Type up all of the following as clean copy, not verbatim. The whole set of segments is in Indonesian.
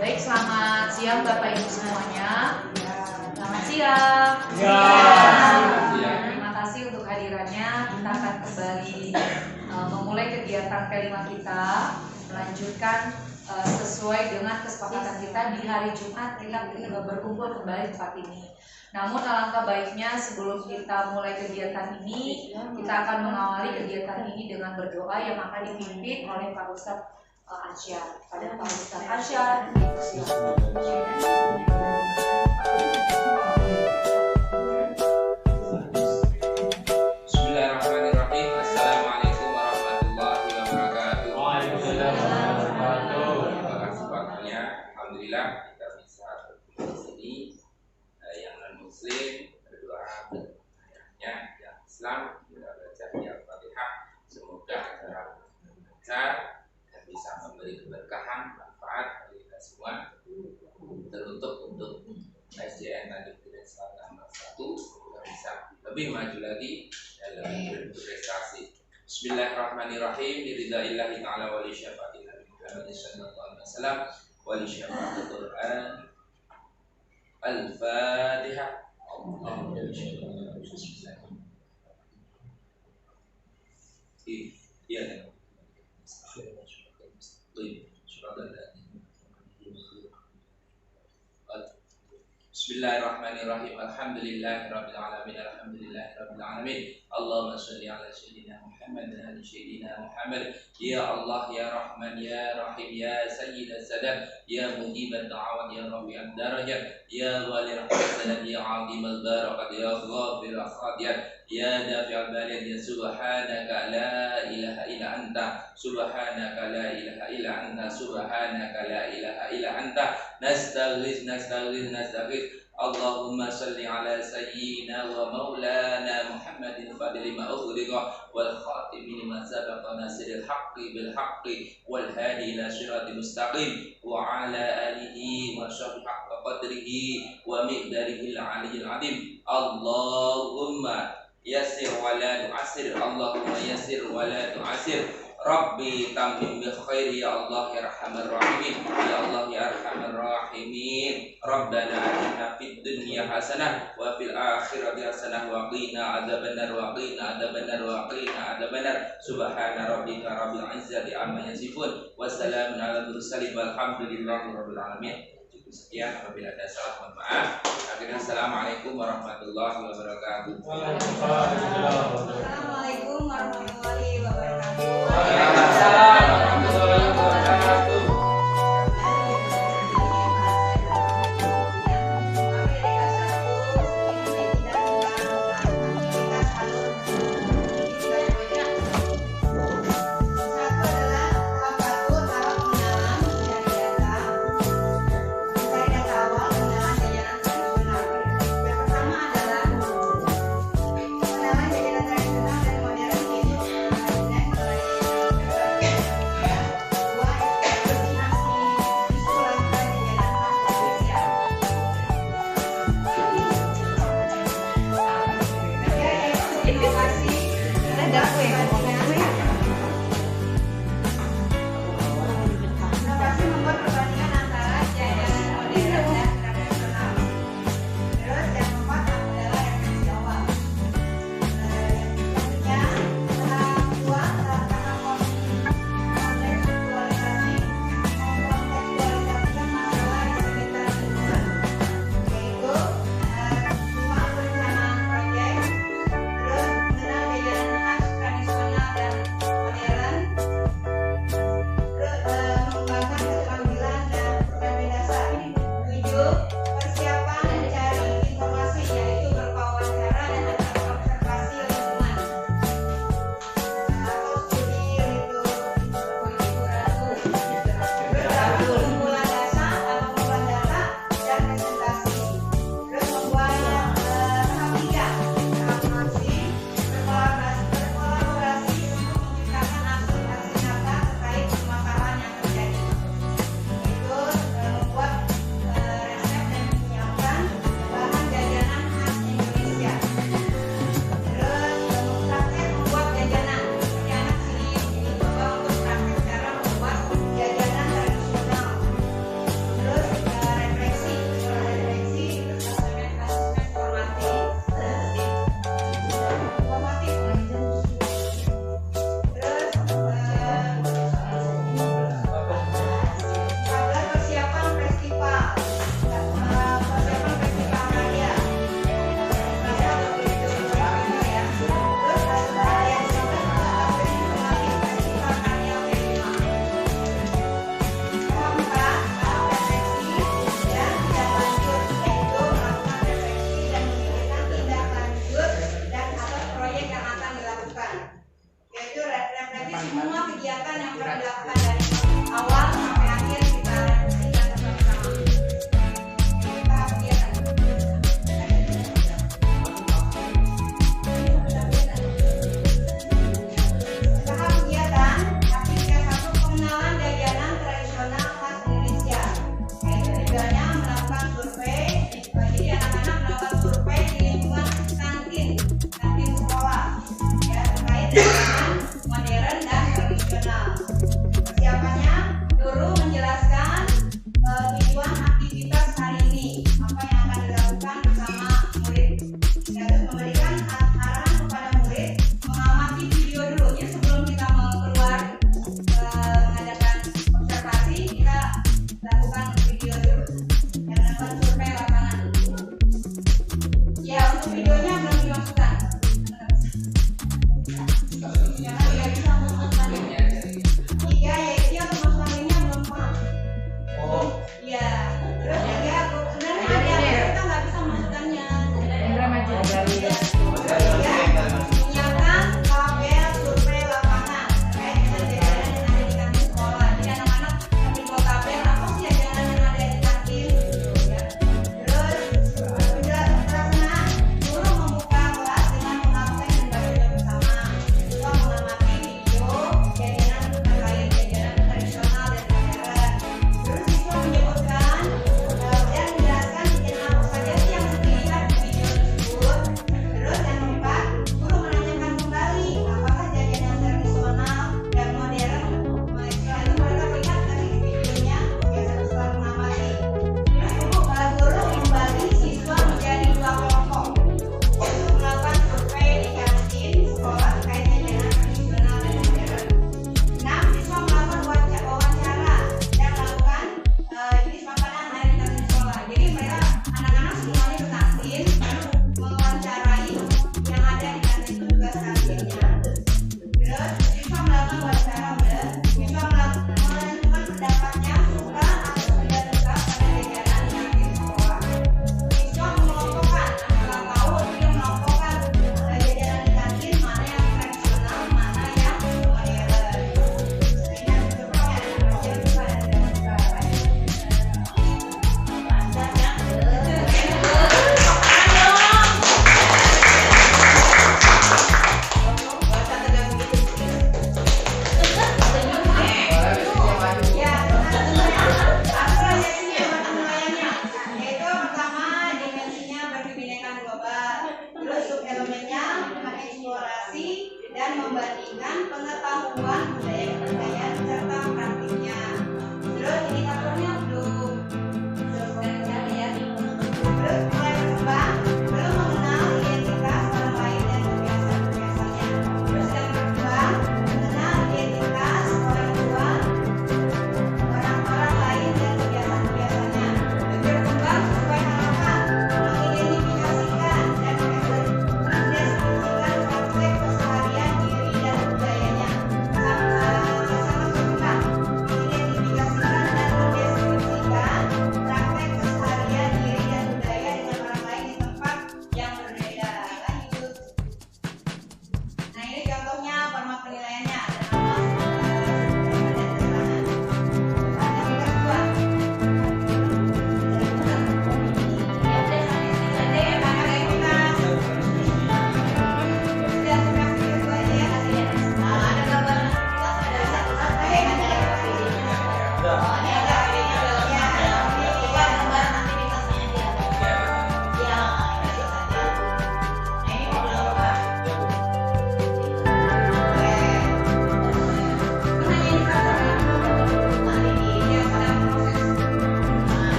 Baik, selamat siang Bapak Ibu semuanya. Selamat siang. Ya. Terima kasih untuk hadirannya. Kita akan kembali memulai kegiatan K5 kita, melanjutkan sesuai dengan kesepakatan kita di hari Jumat kita berkumpul kembali di tempat ini. Namun alangkah baiknya sebelum kita mulai kegiatan ini, kita akan mengawali kegiatan ini dengan berdoa yang akan dipimpin oleh Pak Ustadz Ansyar. Pada Pak Ustadz Ansyar. Bismillahirrahmanirrahim. Assalamualaikum warahmatullahi wabarakatuh. Waalaikumsalam warahmatullahi wabarakatuh. Terima kasih waktunya. Alhamdulillah kita bisa berkumpul di sini. Yang non Muslim berdoa ayahnya, yang Islam kita baca Al-Fatihah. Semoga acara lancar dan bisa memberi keberkahan, manfaat bagi kita semua. Teruntuk untuk SJN Tanjung Priok Selatan nomor 1, semoga bisa lebih maju lagi dalam berprestasi. Bismillahirrahmanirrahim. Biridaillahi ta'ala wa li syafa'ati Nabi Muhammad sallallahu alaihi wasallam wa li syafa'ati Quran. Al-Fatihah. Iya. Bismillahirrahmanirrahim. Alhamdulillahirabbil alamin. Alhamdulillahirabbil alamin. Allahumma shalli ala sayyidina Muhammad wa ali sayyidina Muhammad. Ya Allah, ya Rahman, ya Rahim, ya Sayyid as-Sadat, ya Mujib ad-da'awat, ya Rafi ad-darajat, ya Wali rahmat, ya Azim al-barakat, ya Ghafir al-khadiyat, ya Dafi al-balad, ya Subhanaka la ilaha illa anta, Subhanaka la ilaha illa anta, Subhanaka la ilaha illa anta. Nastaghith. Allahumma salli ala sayyidina wa maulana Muhammadin fadli ma ughriqa wal khatimi lima sabaqa nasiril haqqi bil haqqi wal hadi ila siratal mustaqim wa ala alihi wa sahbihi haqqa qadrihi wa miqdarihi al aliyyil azim. Allahumma yassir wa la tu'assir, Allahumma yassir wa la tu'assir. Rabbi tamim bi khair, ya Allah ya arhamar rahimin, ya Allah ya arhamar rahimin. Rabbana atina fid dunya hasanah wa fil akhirati hasanah wa qina adzabannar wa qina adzabannar wa qina adzabannar. Subhana rabbika rabbil izzati amma yasifun wa salamun alal mursalin walhamdulillahi rabbil alamin. Cukup sekian, apabila ada salah mohon maaf. Akhirnya assalamualaikum warahmatullahi wabarakatuh. Assalamualaikum warahmatullahi wabarakatuh. Waalaikumsalam warahmatullahi wabarakatuh.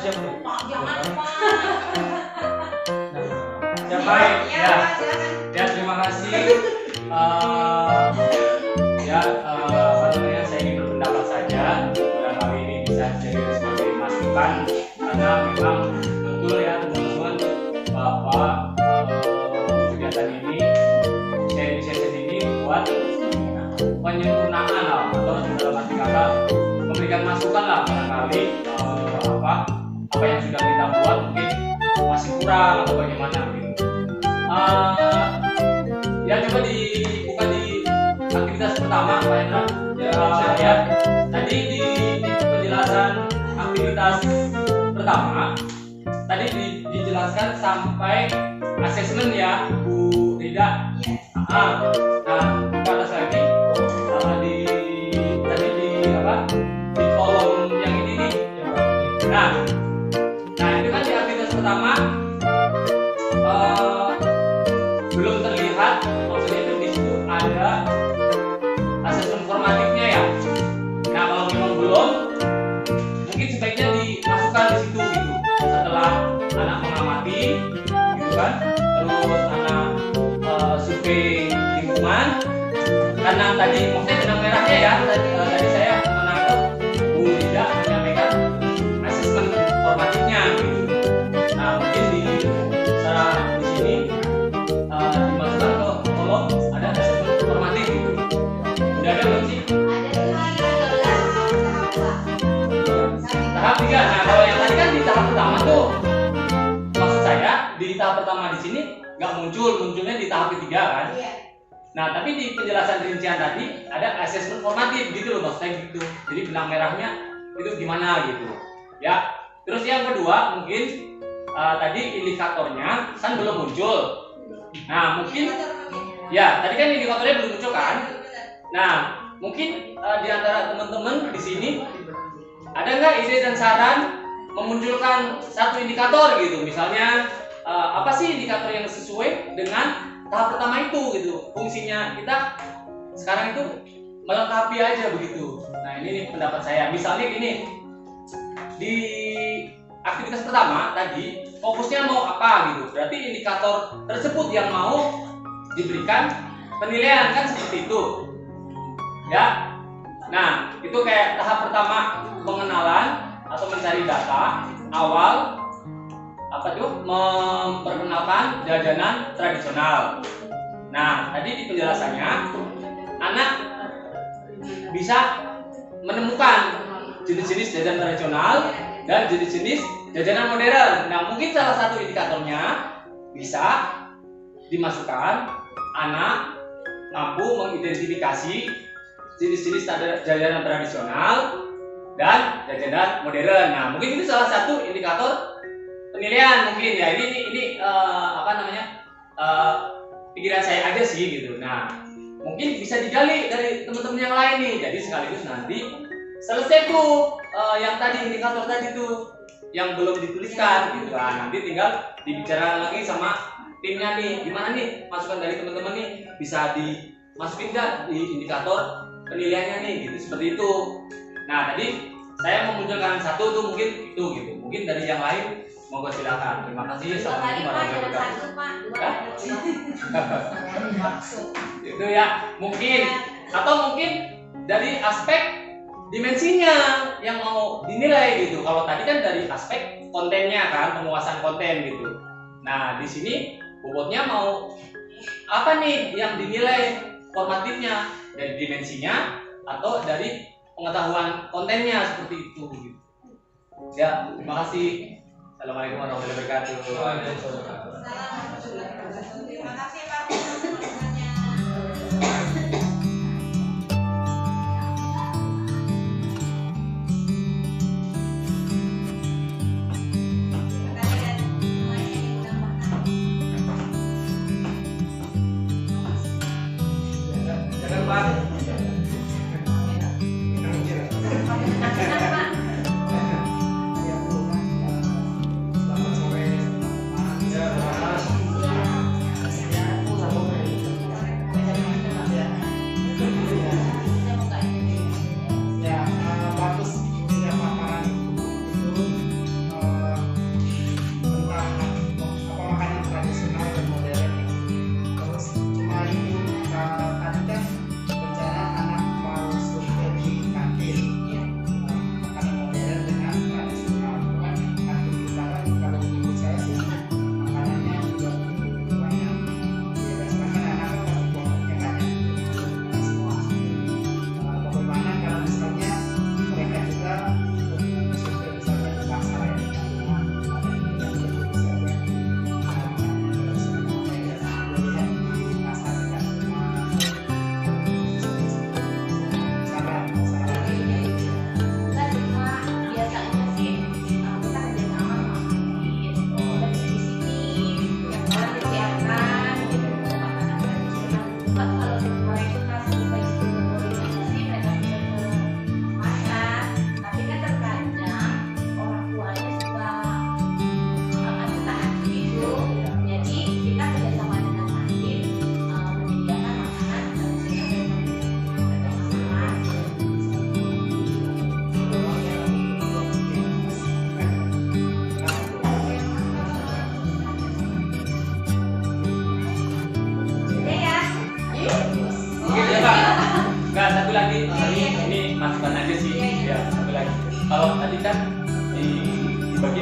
siapa tuh? Pak, jangan Pak. Siapa ya? Ya, terima kasih. Apa namanya, saya ingin berpendapat saja. Barangkali ini bisa jadi sebagai masukan, karena memang betul ya teman-teman bahwa kegiatan ini sesi ini buat penyempurnaan lah, atau dalam arti kata memberikan masukan lah, barangkali apa yang sudah kita buat mungkin masih kurang atau bagaimana gitu. Ya coba dibuka di aktivitas pertama Pak Hendra. Ya, tadi di penjelasan aktivitas pertama tadi dijelaskan sampai asesmen ya Bu Rida. Nah, ke atas lagi di kolom yang ini nih. Nah itu kan di aktivitas pertama belum terlihat, maksudnya itu di situ ada asesmen formatifnya ya. Nah kalau memang belum, mungkin sebaiknya dimasukkan di situ gitu. Setelah anak mengamati, gitu kan, terus anak survei lingkungan. Karena tadi maksudnya benang merahnya ya, tadi saya menangkap Bu Rida menyampaikan asesmen formatifnya gitu. Nah mungkin di sini dimasukkan ke kolom ada asesmen formatif gitu. Udah ada belum sih? Tahap 3. Nah kalau yang tadi kan di tahap pertama tuh, maksud saya di tahap pertama di sini nggak munculnya di tahap ketiga kan? Nah tapi di penjelasan rincian tadi ada asesmen formatif gitu loh maksudnya gitu. Jadi benang merahnya itu gimana gitu ya. Terus yang kedua mungkin tadi indikatornya kan belum muncul. Nah mungkin ya tadi kan indikatornya belum muncul kan. Nah mungkin di antara teman-teman di sini ada nggak ide dan saran memunculkan satu indikator gitu. Misalnya apa sih indikator yang sesuai dengan tahap pertama itu gitu. Fungsinya kita sekarang itu melengkapi aja begitu. Nah ini nih pendapat saya. Misalnya gini, di aktivitas pertama tadi fokusnya mau apa gitu. Berarti indikator tersebut yang mau diberikan penilaian kan seperti itu ya. Nah itu kayak tahap pertama pengenalan atau mencari data awal, apa tuh, memperkenalkan jajanan tradisional. Nah tadi di penjelasannya anak bisa menemukan jenis-jenis jajanan tradisional dan jenis-jenis jajanan modern. Nah mungkin salah satu indikatornya bisa dimasukkan anak mampu mengidentifikasi jenis-jenis jajanan tradisional dan jajanan modern. Nah mungkin itu salah satu indikator penilaian mungkin ya. Ini pikiran saya aja sih gitu. Nah mungkin bisa digali dari teman-teman yang lain nih. Jadi sekaligus nanti selesai tuh yang tadi indikator tadi tuh yang belum dituliskan gitu kan. Nanti tinggal dibicarakan lagi sama timnya nih. Gimana nih masukan dari teman-teman nih, bisa dimasukin nggak di indikator penilaiannya nih gitu, seperti itu. Nah tadi saya memunculkan satu tuh mungkin itu gitu. Mungkin dari yang lain monggo silakan. Terima kasih. Assalamualaikum warahmatullahi wabarakatuh. Itu ya mungkin, atau mungkin dari aspek dimensinya yang mau dinilai gitu. Kalau tadi kan dari aspek kontennya kan, penguasaan konten gitu. Nah di sini bobotnya mau apa nih yang dinilai formatifnya, dari dimensinya atau dari pengetahuan kontennya, seperti itu gitu. Ya terima kasih. Assalamualaikum warahmatullahi wabarakatuh. Terima kasih Pak.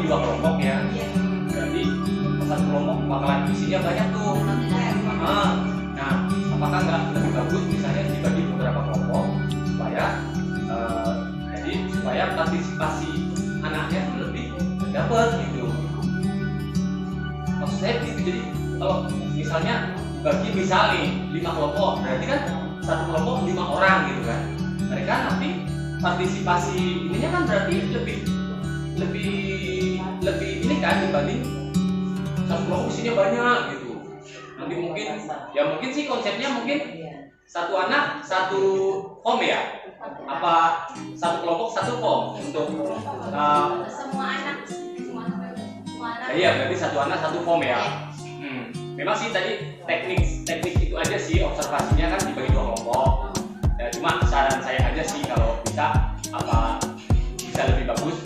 dibagi 2 kelompok ya. Berarti satu kelompok bakalan isinya banyak tuh. Nah, apakah nggak lebih bagus misalnya dibagi beberapa kelompok supaya partisipasi anaknya lebih dapat gitu. Maksud saya gitu. Jadi kalau misalnya bagi misalnya 5 kelompok, berarti kan satu kelompok 5 orang gitu kan. Mereka nanti partisipasi ininya kan berarti lebih ini kan dibanding satu kelompok isinya banyak gitu. Nanti mungkin sih konsepnya mungkin satu anak satu pom ya, apa satu kelompok satu pom untuk semua anak. Iya, berarti satu anak satu pom ya. Memang sih tadi teknik itu aja sih, observasinya kan dibagi 2 kelompok. Ya, cuma saran saya aja sih kalau bisa lebih bagus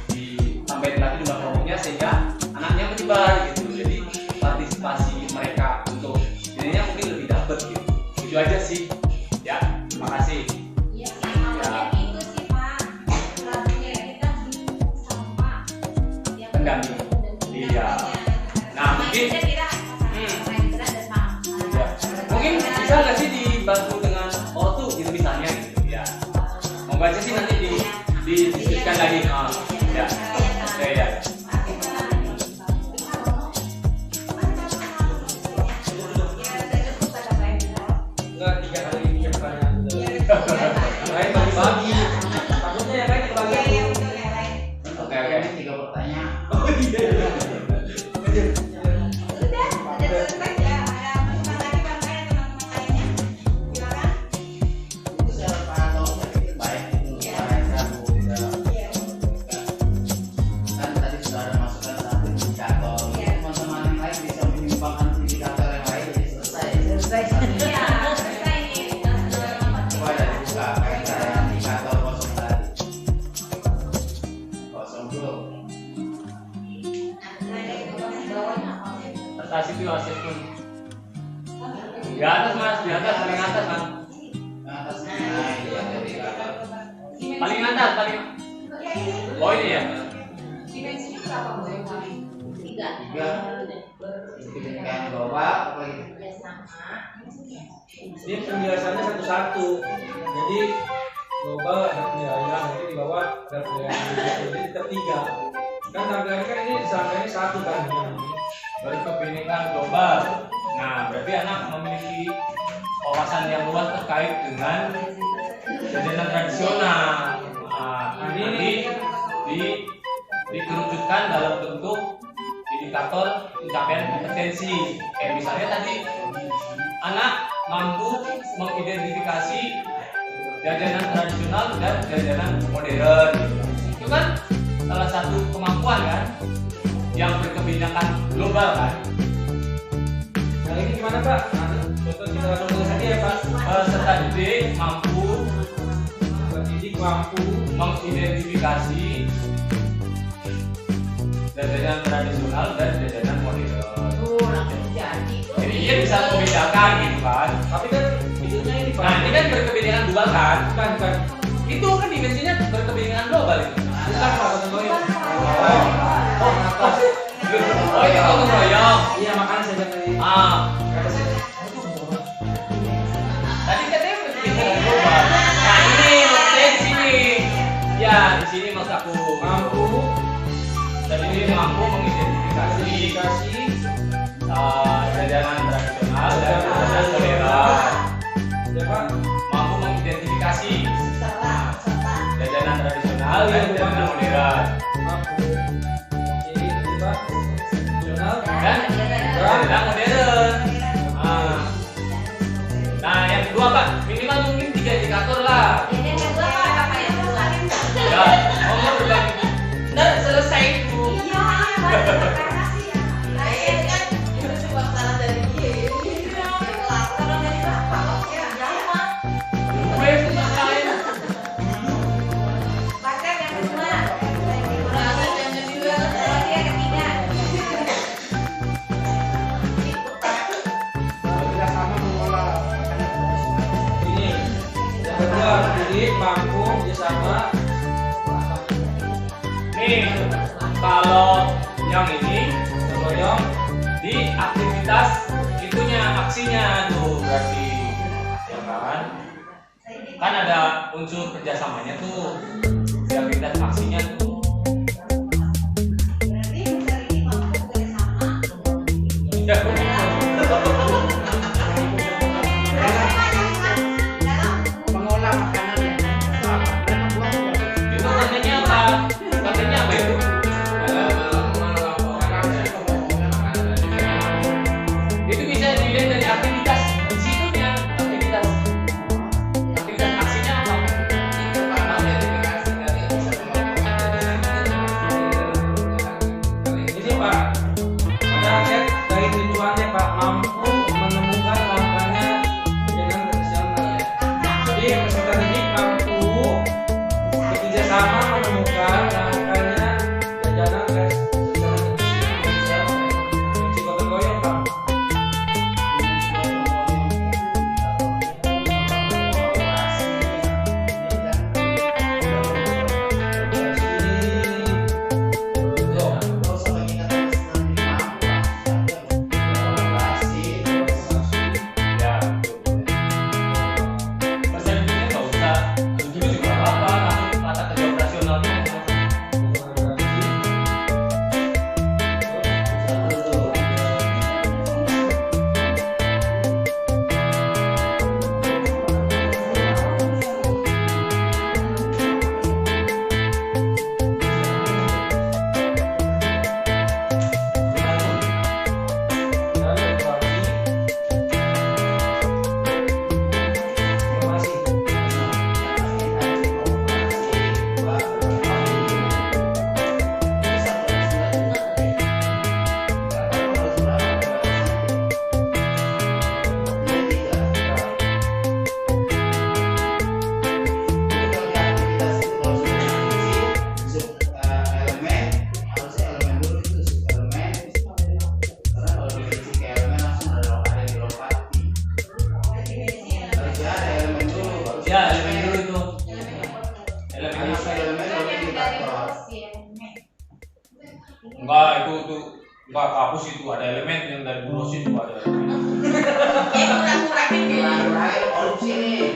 ditambahin lagi jumlah kelompoknya sehingga anaknya menyebar gitu. Jadi partisipasi mereka untuk ininya mungkin lebih dapat gitu. Itu aja sih. Ya, terima kasih. Iya, sama itu sih Pak. Lagunya kita sama. Pendamping. Iya. Nah, mungkin mungkin bisa nggak sih dibantu dengan ortu gitu misalnya gitu ya. Mau aja sih nanti didiskusikan lagi. Ya. Ya. Enggak 3 kali ini pertanyaan. Lain bagi-bagi. Takutnya yang lain bagi. Oke. 3 pertanyaan. Oh iya. Atas itu asesmen. Di atas mas, di atas paling atas bang. Paling atas, paling. Oh ini ya. Dimensinya berapa Bu? 3. Kayak bawah apa gitu. Ini penjelasannya satu-satu. Jadi global ada penilaian, nanti di bawah ada penilaian. Jadi tetap 3. Kan harganya kan ini disangkanya 1 kan. Berkepentingan global. Nah, berarti anak memiliki wawasan yang luas terkait dengan jajanan tradisional. Nanti dikerucutkan dalam bentuk indikator pencapaian kompetensi. Kayak misalnya tadi anak mampu mengidentifikasi jajanan tradisional dan jajanan modern. Itu kan salah satu kemampuan kan yang berkebijakan global kan. Nah ini gimana Pak? Contoh kita langsung saja ya Pak. Peserta didik mampu mengidentifikasi jajanan tradisional dan jajanan modern. Jadi dia bisa membedakan gitu kan. Tapi kan videonya ini Pak. Nah ini kan berkebijakan global kan. Bukan. Itu kan dimensinya berkebijakan global itu. Bukan Pak, contohnya. Oh itu gotong royong. Iya makanya saya bilang tadi. Kata saya. Tadi katanya berkebijakan global. Nah ini maksudnya di sini. Ya di sini maksud aku Mampu dan ini mampu mengidentifikasi jajanan tradisional dan jajanan modern. ya Pak. Mampu mengidentifikasi jajanan tradisional dan jajanan modern. Mampu. Oke, ini Pak. Nasional Dan jajanan modern. Nah yang kedua Pak, minimal mungkin 3 indikator lah. Ya, nomor berbagi. Nah selesai itu. Gue selesai. Bekerjasama mengelola ini. Yang kedua, jadi mampu bekerjasama. Nih, aksinya tuh berarti ya kan ada unsur kerjasamanya tuh kreativitas aksinya tuh. Berarti unsur ini mampu bersama. Ya, Mengolah makanannya. itu kontennya apa? Kontennya apa itu? Itu bisa dilihat dari aktivitas di situnya, aktivitas aksinya apa? Ini Pak, ada cek dari tujuannya Pak, mampu menemukan langkahnya dengan profesional. Jadi peserta didik mampu bekerja sama menemukan langkahnya jajanan tes si gotong royong Pak. Ya, persentasenya nggak usah, dulu juga apa, kata kerja operasionalnya. Ya, elemen dulu itu. Elemen apa? Enggak, itu enggak kapus itu ada elemen yang dari bulos itu ada. Korupsi nih.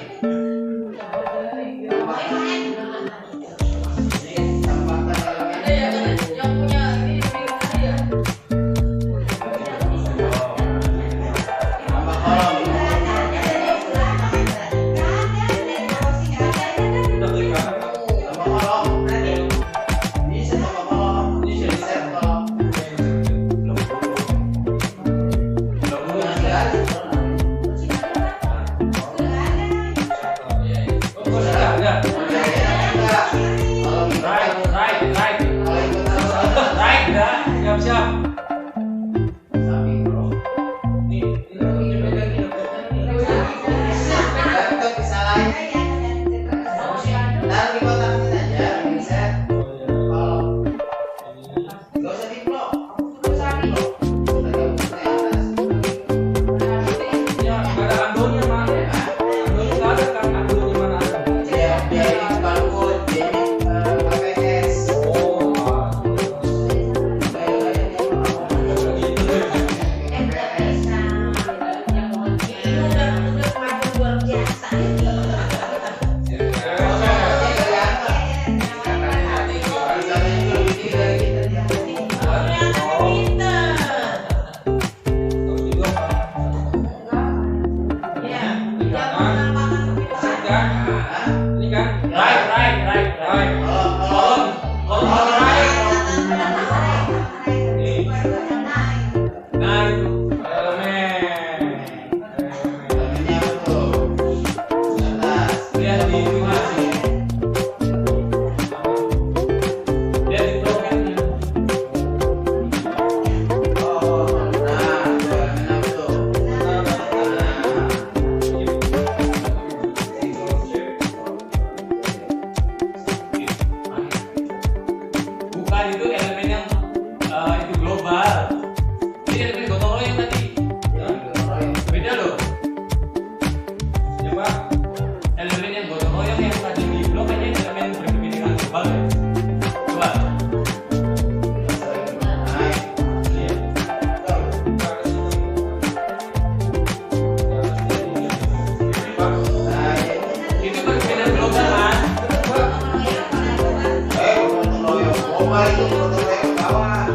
bawah.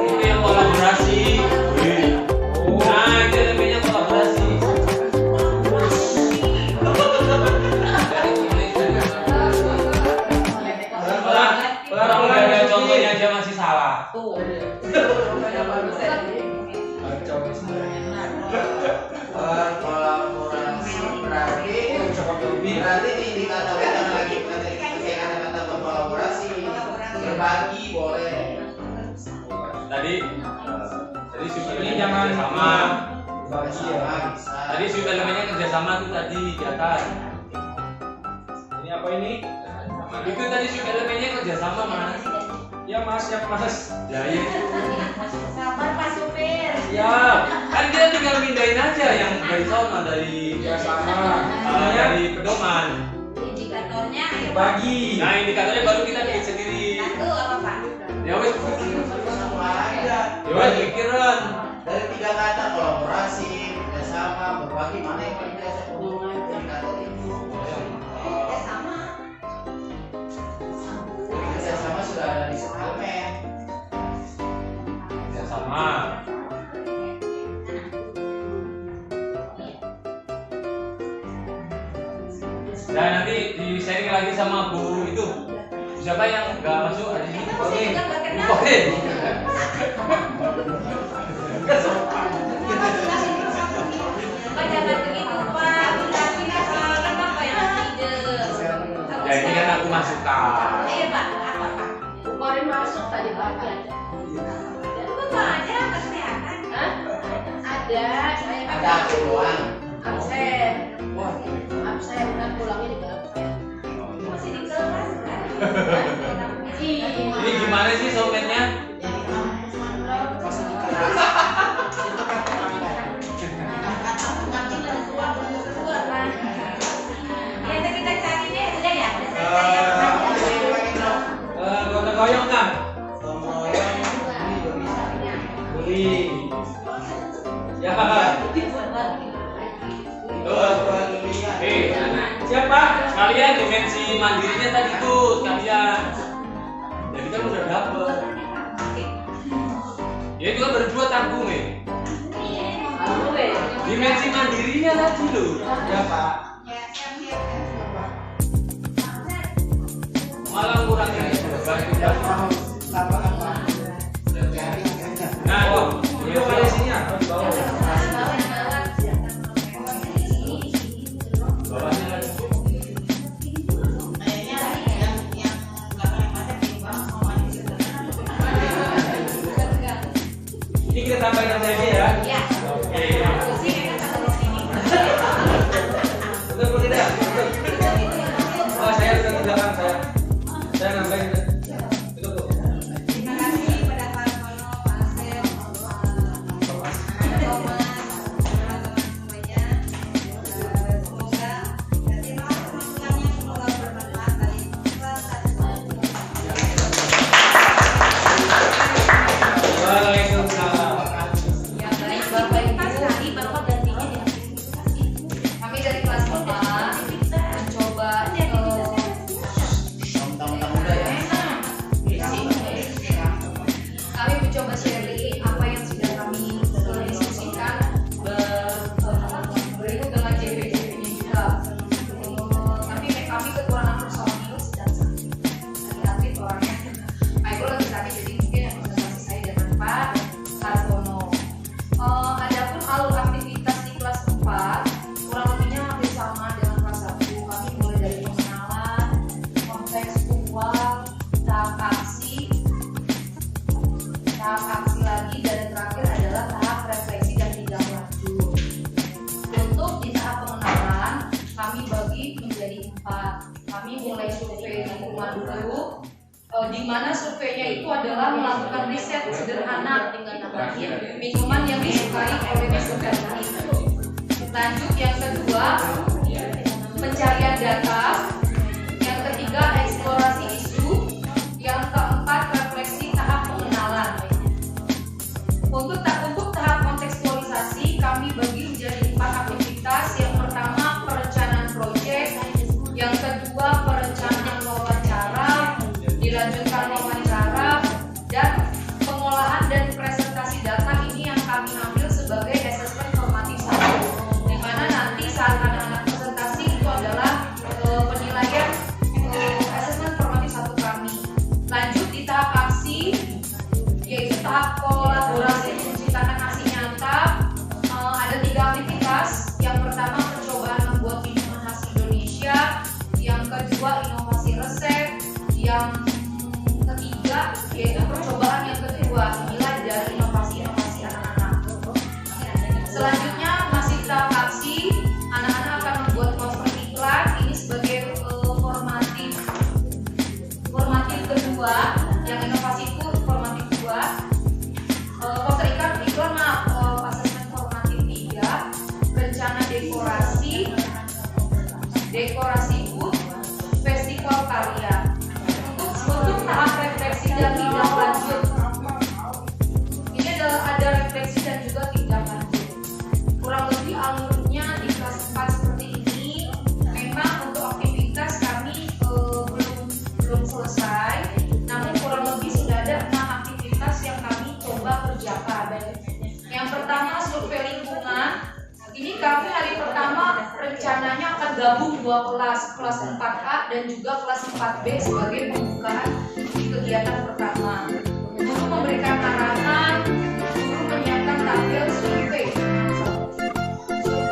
Itu yang kolaborasi. Nah, itu namanya kolaborasi. Kalau nggak ada contohnya aja masih salah. Kolaborasi berarti di kata-kata lagi kata-kata berkolaborasi, berbagi boleh. Tadi Ini jangan sama. Bersama bisa. Tadi sweet elemennya kerjasama tuh tadi di atas. Ini apa ini? Itu tadi sweet elemennya kerjasama mas. Ya mas, siap mas. Ya iya. Sabar Pak Supir. Siap. Kan kita tinggal pindahin aja yang dari sana dari Sama. dari pedoman. Indikatornya ayo Pak. Bagi. Nah indikatornya baru kita bikin sendiri. Satu apa Pak? Ya wes. Sama aja. Ya wes pikiran. Dari 3 kata kolaborasi, bersama, berbagi, mana yang paling biasa hubungan indikator itu? Sama. Kerjasama sudah ada di elemen. Kerjasama. Dan nanti di sharing lagi sama Bu itu. Siapa yang nggak masuk ada di Kita masih juga nggak kenal. Oke. Pak jangan begitu Pak. Kita kenapa yang ide? Ya ini kan aku masukkan. Iya Pak. Apa Pak? Kemarin masuk tadi pagi ada. Apa aja kesehatan? Hah? Ada, saya Ada aku doang. absen. Wah, Absen kan pulangnya di absen. Masih di kelas kan? Iya. Ini gimana sih sometnya? Ya udah kita cari deh. Udah ya? Udah selesai. Gotong royong kan? Beli. Ya. Siapa? Kalian dimensi mandirinya tadi tuh kalian. Jadi kan udah dapet. Ya itu kan berdua tanggung nih. Halo, Be. Dimensi mandirinya tadi loh. Ya Pak. Malah kurang ini. Nah, Ini ada sini ya? Di bawah. bawahnya lagi. Ini kita tambahin aja ya. Ya. Oke. Kursi kita taruh sini. Betul tidak? Oh saya udah kerjakan saya. Saya nambahin. Betul Bu. Terima kasih pada Pak Sono, Pak Asep, Pak Thomas, teman-teman semuanya. Semoga terima kasih masukannya semoga bermanfaat bagi kelas satu. Waalaikumsalam. Yang baik Bapak bapak pas ibu. tadi Bapak gantinya di aktivitas. Kami dari kelas 4 mencoba Tamu-tamu muda ya. kami mencoba sharing apa yang sudah kami diskusikan berikut dengan JP-JP-nya juga. Tapi kami kekurangan personil dan aktif orangnya. Pak Ibu lagi sakit jadi mungkin yang presentasi saya dengan Pak Hartono. Adapun alur aktivitas di kelas 4 kurang lebihnya hampir sama dengan kelas 1. Kami mulai dari pengenalan, kontekstual, tahap aksi lagi, dan terakhir adalah tahap refleksi dan tindak lanjut. Untuk di tahap pengenalan kami bagi menjadi 4. Kami mulai survei lingkungan dulu, di mana surveinya itu adalah melakukan riset sederhana minuman yang disukai oleh peserta ini. Lanjut yang kedua, pencarian data. Yang ketiga, eksplorasi isu. Yang keempat, refleksi tahap pengenalan. Untuk tahap kontekstualisasi kami bagi menjadi 4 aktivitas. Yang pertama, perencanaan proyek. Yang kedua, perencanaan wawancara. Dilanjutkan wawancara, kami hari pertama rencananya akan gabung 2 kelas, kelas 4A dan juga kelas 4B sebagai pembukaan di kegiatan pertama. Guru memberikan arahan, guru menyiapkan tabel survei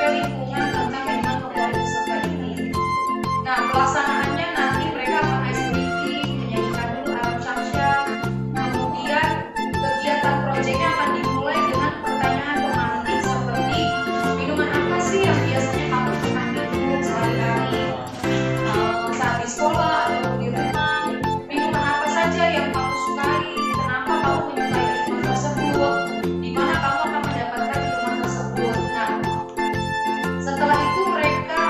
lingkungan tentang lingkungan favorit peserta ini. Nah, pelaksanaannya nanti mereka akan ice breaking, menyanyikan dulu Arab Syamsyah. Kemudian kegiatan proyeknya akan dimulai dengan pertanyaan pemantik seperti minuman apa sih yang biasanya kamu pernah minum sehari-hari saat di sekolah atau di rumah? Minuman apa saja yang kamu sukai? Kenapa kamu menyukai minuman tersebut? Di mana kamu akan mendapatkan minuman tersebut? Nah, setelah itu mereka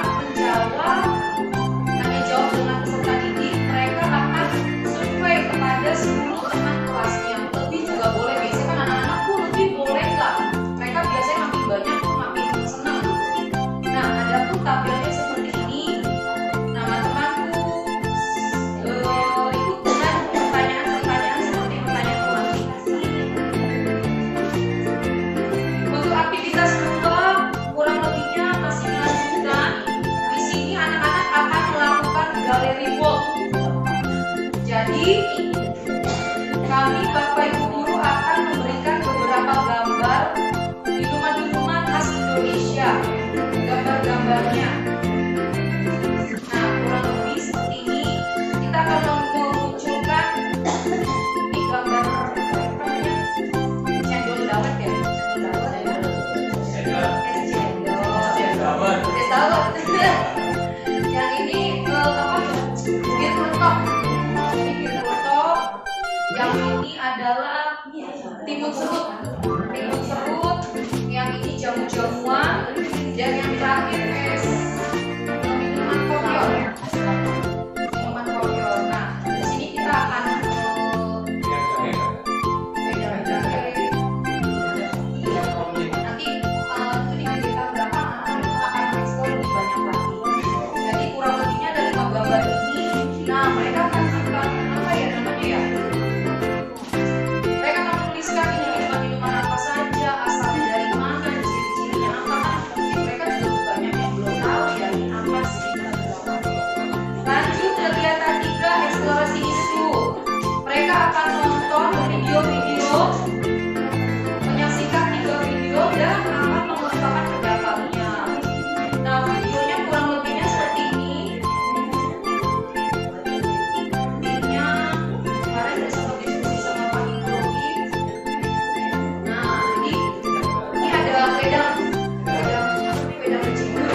hanya jawab dengan peserta didik. Mereka akan survei kepada 10 teman kelasnya. Lebih juga boleh, biasanya kan anak-anak tuh lebih boleh nggak? Mereka biasanya makin banyak tuh makin senang. Nah, ada pun tabelnya seperti ini. Nama temanku ikut dengan pertanyaan-pertanyaan seperti pertanyaan pemantik. Untuk aktivitas kedua, kurang lebihnya masih dilanjutkan. Di sini anak-anak akan melakukan galeri walk. Jadi kami Bapak Ibu guru akan memberikan beberapa gambar minuman-minuman khas Indonesia, gambar-gambarnya. Nah, kurang lebih seperti ini. Kita akan memunculkan ini gambar cendol dawet ya, cendol dawet. Yang ini bir peletok. Ini bir peletok. Yang ini adalah timun serut. Yang ini jamu-jamuan. Dan yang terakhir es minuman kopior. Nah, di sini kita akan nanti itu di kegiatan berapa akan eksplor lebih banyak lagi. Jadi kurang lebihnya ada 5 gambar ini. Nah, mereka akan apa ya namanya ya? Mereka akan menuliskan ini minuman apa saja, asalnya dari mana, ciri-cirinya apa. Mereka juga banyak yang belum tahu ya ini apa sih. Lanjut kegiatan 3, eksplorasi isu. Mereka akan nonton video-video, menyaksikan 3 video dan akan mengungkapkan pendapatnya. Nah, videonya kurang lebihnya seperti ini. Videonya kemarin udah sempat diskusi sama Pak Ibrahim. Nah, jadi ini ada wedang kecil.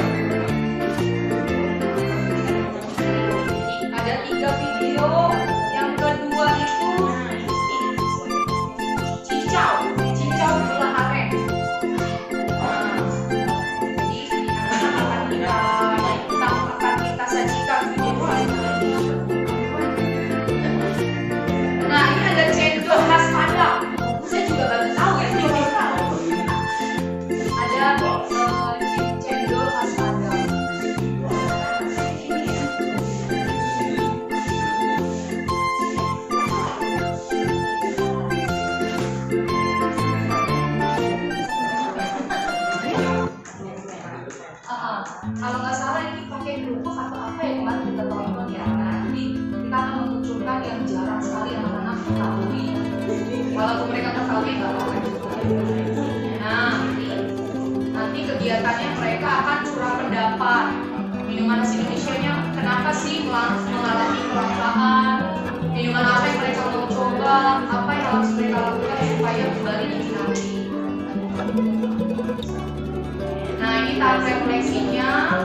Ada 3 video. Yang kedua itu cicau gula aren. Nah, jadi akan kita sajikan video ini. Nah, ini ada cendol khas Padang. Saya juga baru tahu ya, ini baru tahu. Ada cendol khas Padang. Kalau nggak salah ini pakai kerupuk atau apa ya kemarin kita tonton ya. Nah, jadi kita akan memunculkan yang jarang sekali anak-anak ketahui. Walaupun mereka ketahui nggak apa-apa juga. Nah, nanti kegiatannya mereka akan curah pendapat. Minuman khas Indonesia-nya kenapa sih mengalami kelangkaan? Minuman apa yang mereka mau coba? Apa yang harus mereka lakukan supaya kembali diminati? Nah, ini tahap refleksinya,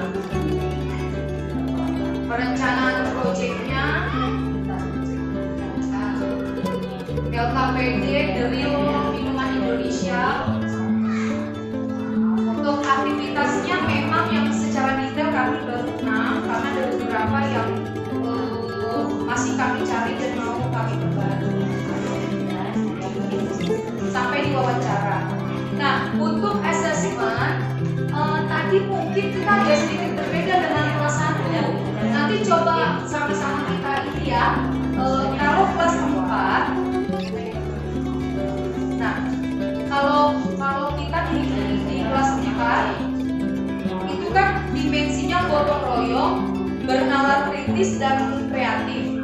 perencanaan proyeknya, LKPD, The Real Minuman Indonesia. Untuk aktivitasnya memang yang secara detail kami baru 6, karena ada beberapa yang masih kami cari dan mau kami perbarui sampai diwawancara. Nah, untuk assessment tadi mungkin kita agak sedikit berbeda dengan kelas 1. Nanti coba sama-sama kita ini ya. Kalau kelas 4, nah kalau kita di kelas 4 kritis dan kreatif.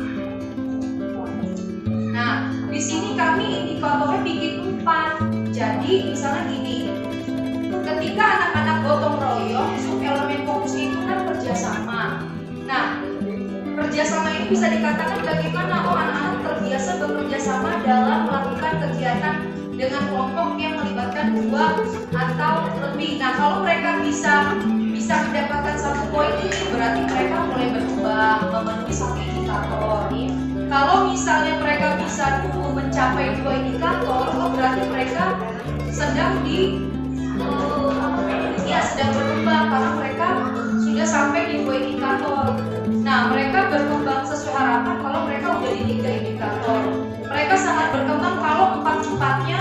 Nah, di sini kami indikatornya bikin 4. Jadi misalnya gini, ketika anak-anak gotong royong, elemen fokusnya itu kan kerjasama. Nah, kerjasama ini bisa dikatakan bagaimana anak-anak terbiasa bekerja sama dalam melakukan kegiatan dengan kelompok yang melibatkan 2 atau lebih. Nah, kalau mereka bisa mendapatkan 1 poin ini, berarti mereka mulai berkembang, memenuhi 1 indikator. Kalau misalnya mereka bisa mencapai 2 indikator, berarti mereka sedang sedang berkembang karena mereka sudah sampai di 2 indikator. Nah, mereka berkembang sesuai harapan kalau mereka udah di 3 indikator. Mereka sangat berkembang kalau 4-4-nya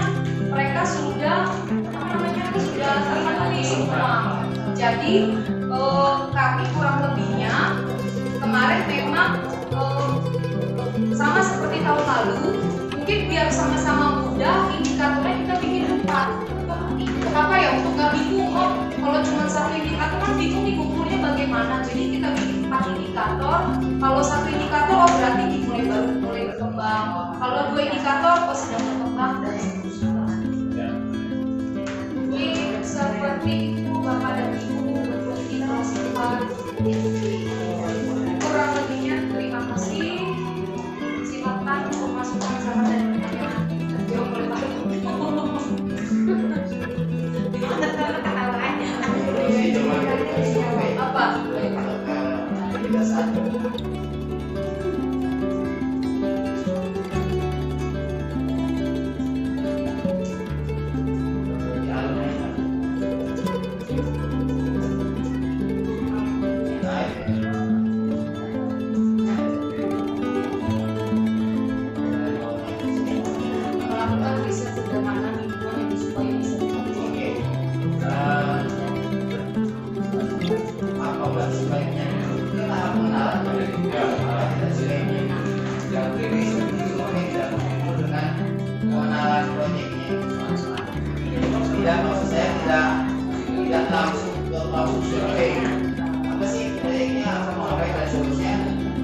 mereka sudah terpenuhi semua. Jadi kami kurang lebihnya kemarin memang sama seperti tahun lalu, mungkin biar sama-sama mudah indikatornya kita bikin 4. Kenapa ya? Untuk nggak bingung, kalau cuma 1 indikator kan bingung nih ngumpulnya bagaimana. Jadi kita bikin 4 indikator. Kalau 1 indikator berarti mulai berkembang. Kalau 2 indikator sedang berkembang dan seterusnya. Ini seperti itu Bapak dan Ibu untuk kita simpan. Kurang lebihnya terima kasih. Silakan untuk masukan saran dan pertanyaan. Jawab boleh Pak. Apa? Melakukan riset sederhana lingkungan yang supaya bisa dipakai. Apa sebaiknya kita mengenal dengan pengenalan proyeknya. Tidak, maksud saya tidak langsung survei. Apa sih proyeknya, apa mau apa dan seterusnya.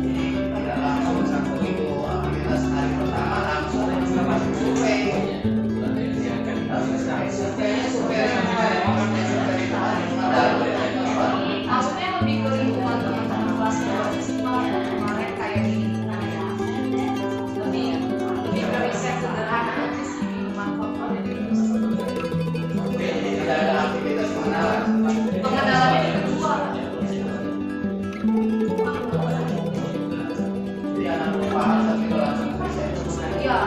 Jadi tidak langsung satu itu aktivitas hari pertama langsung survei. Maksudnya lebih ke lingkungan teman-teman kelasnya kemarin kayak gini, lebih ke riset sederhana aja sih, minuman favorit Tidak ada aktivitas pengenalan. pengenalannya di kedua. Jadi anak paham tapi kalau langsung riset. Ya,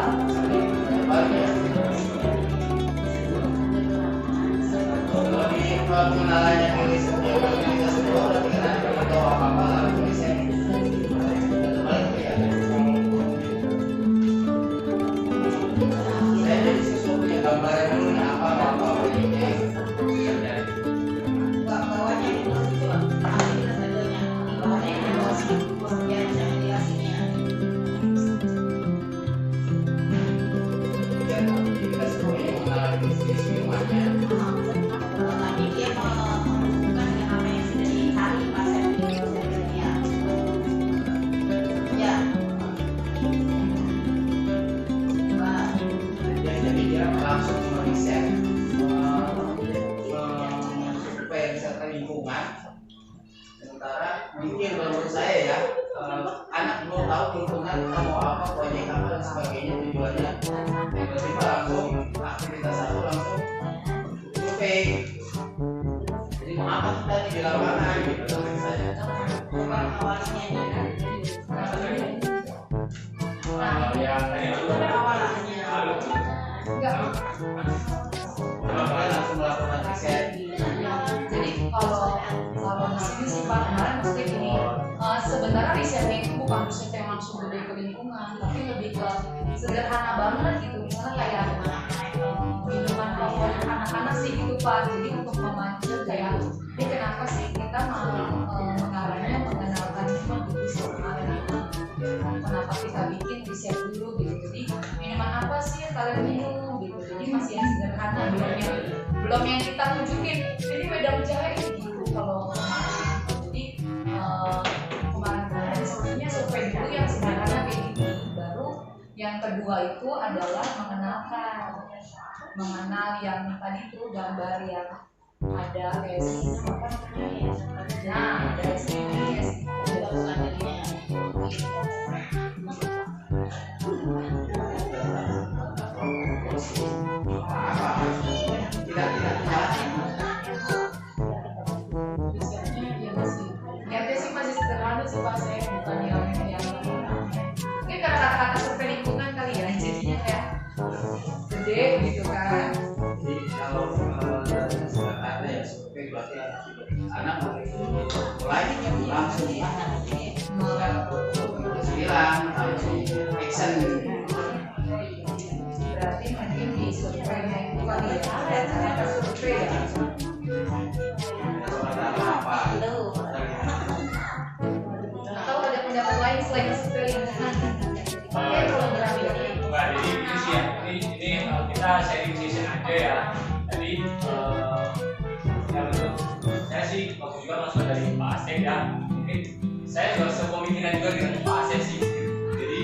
Kalau di pengenalannya di risetnya aktivitas kedua berarti kan ada yang tahu apa-apa lalu riset. Kembali ya. Saya jadi siswa punya gambaran dulu nih apa proyeknya. Bawahnya itu coba aktivitas satunya. Bawahnya evaluasi, kemudian simulasinya. Dan aktivitas kedua yang mengenal bisnis lingkungannya. Tadi dia menghubungkan dengan apa yang sudah dicari pasien dia. Ya. Jadi dia langsung meriset supaya riset lingkungan. Sementara mungkin menurut saya ya anak belum tahu lingkungan kita mau apa, proyek apa dan sebagainya tujuannya. Tiba-tiba langsung aktivitas satu langsung survei. Jadi mau apa kita di lapangan gitu misalnya. Awalnya nih. Awalnya. enggak. Langsung melakukan riset. Jadi kalau di sini sih Pak kemarin maksudnya gini, sebenarnya risetnya itu bukan riset yang langsung gede ke lingkungan, tapi lebih ke sederhana banget gitu, misalnya kayak minuman favorit anak-anak sih gitu Pak. Jadi untuk memancing kayak, ini kenapa sih kita mengarahnya mengenalkan minuman gitu sebenarnya, kenapa kita bikin riset dulu gitu. Jadi minuman apa sih yang kalian minum gitu. Jadi masih yang sederhana, belum yang kita tunjukin ini wedang jahe gitu kalau kemarin. Jadi kemarin kedua itu adalah mengenal yang tadi itu gambar yang ada S, apa namanya? Nah, ada S ini, S niatnya sih masih sederhana sih Pak, saya bukan yang mungkin karena kata-kata survei lingkungan kali ya, jadinya kayak gede gitu kan. Jadi kalau ada ya survei berarti anak mulai langsung bilang langsung action. Berarti mungkin di surveinya itu kali ya, ada survei ya. Apa? Atau ada pendapat lain selain survei lingkungan? Oke, kalau berarti. Enggak, jadi ini sih ya, ini kita sharing session aja ya. Jadi ya menurut saya sih waktu juga masuk dari Pak Asep ya. Mungkin saya juga sepemikiran juga dengan Pak Asep sih. Jadi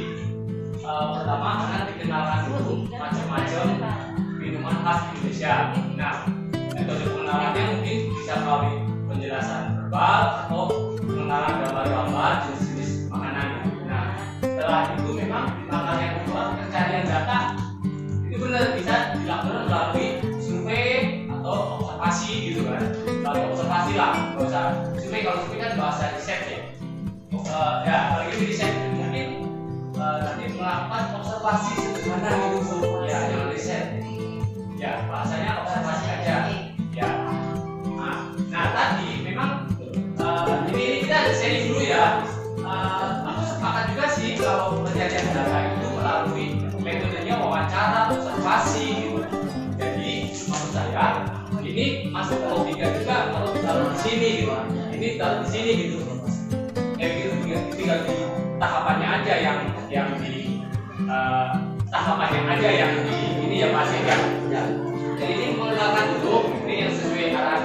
pertama anak dikenalkan dulu macam-macam minuman khas Indonesia. Nah, metode pengenalannya mungkin bisa melalui penjelasan verbal atau pengenalan gambar-gambar jenis-jenis makanan. Nah, setelah itu memang langkah yang kedua pencarian data itu benar bisa dilakukan melalui survei atau observasi gitu kan. Melalui observasi lah, nggak usah survei. Kalau survei kan bahasa riset ya. Ya kalau gitu riset mungkin nanti melakukan observasi sederhana gitu ya, jangan riset ya, bahasanya observasi aja ya. Nah tadi memang ini kita sharing dulu ya. Aku sepakat juga sih kalau pencarian data itu melalui metodenya wawancara, observasi gitu. Jadi maksud saya ini masuk ke logika juga kalau ditaruh di sini gitu. Ini taruh di sini gitu. Tinggal di tahapannya aja yang di tahapannya aja yang di ini ya Pak Asep ya. Jadi ini mengenalkan dulu ini yang sesuai arahan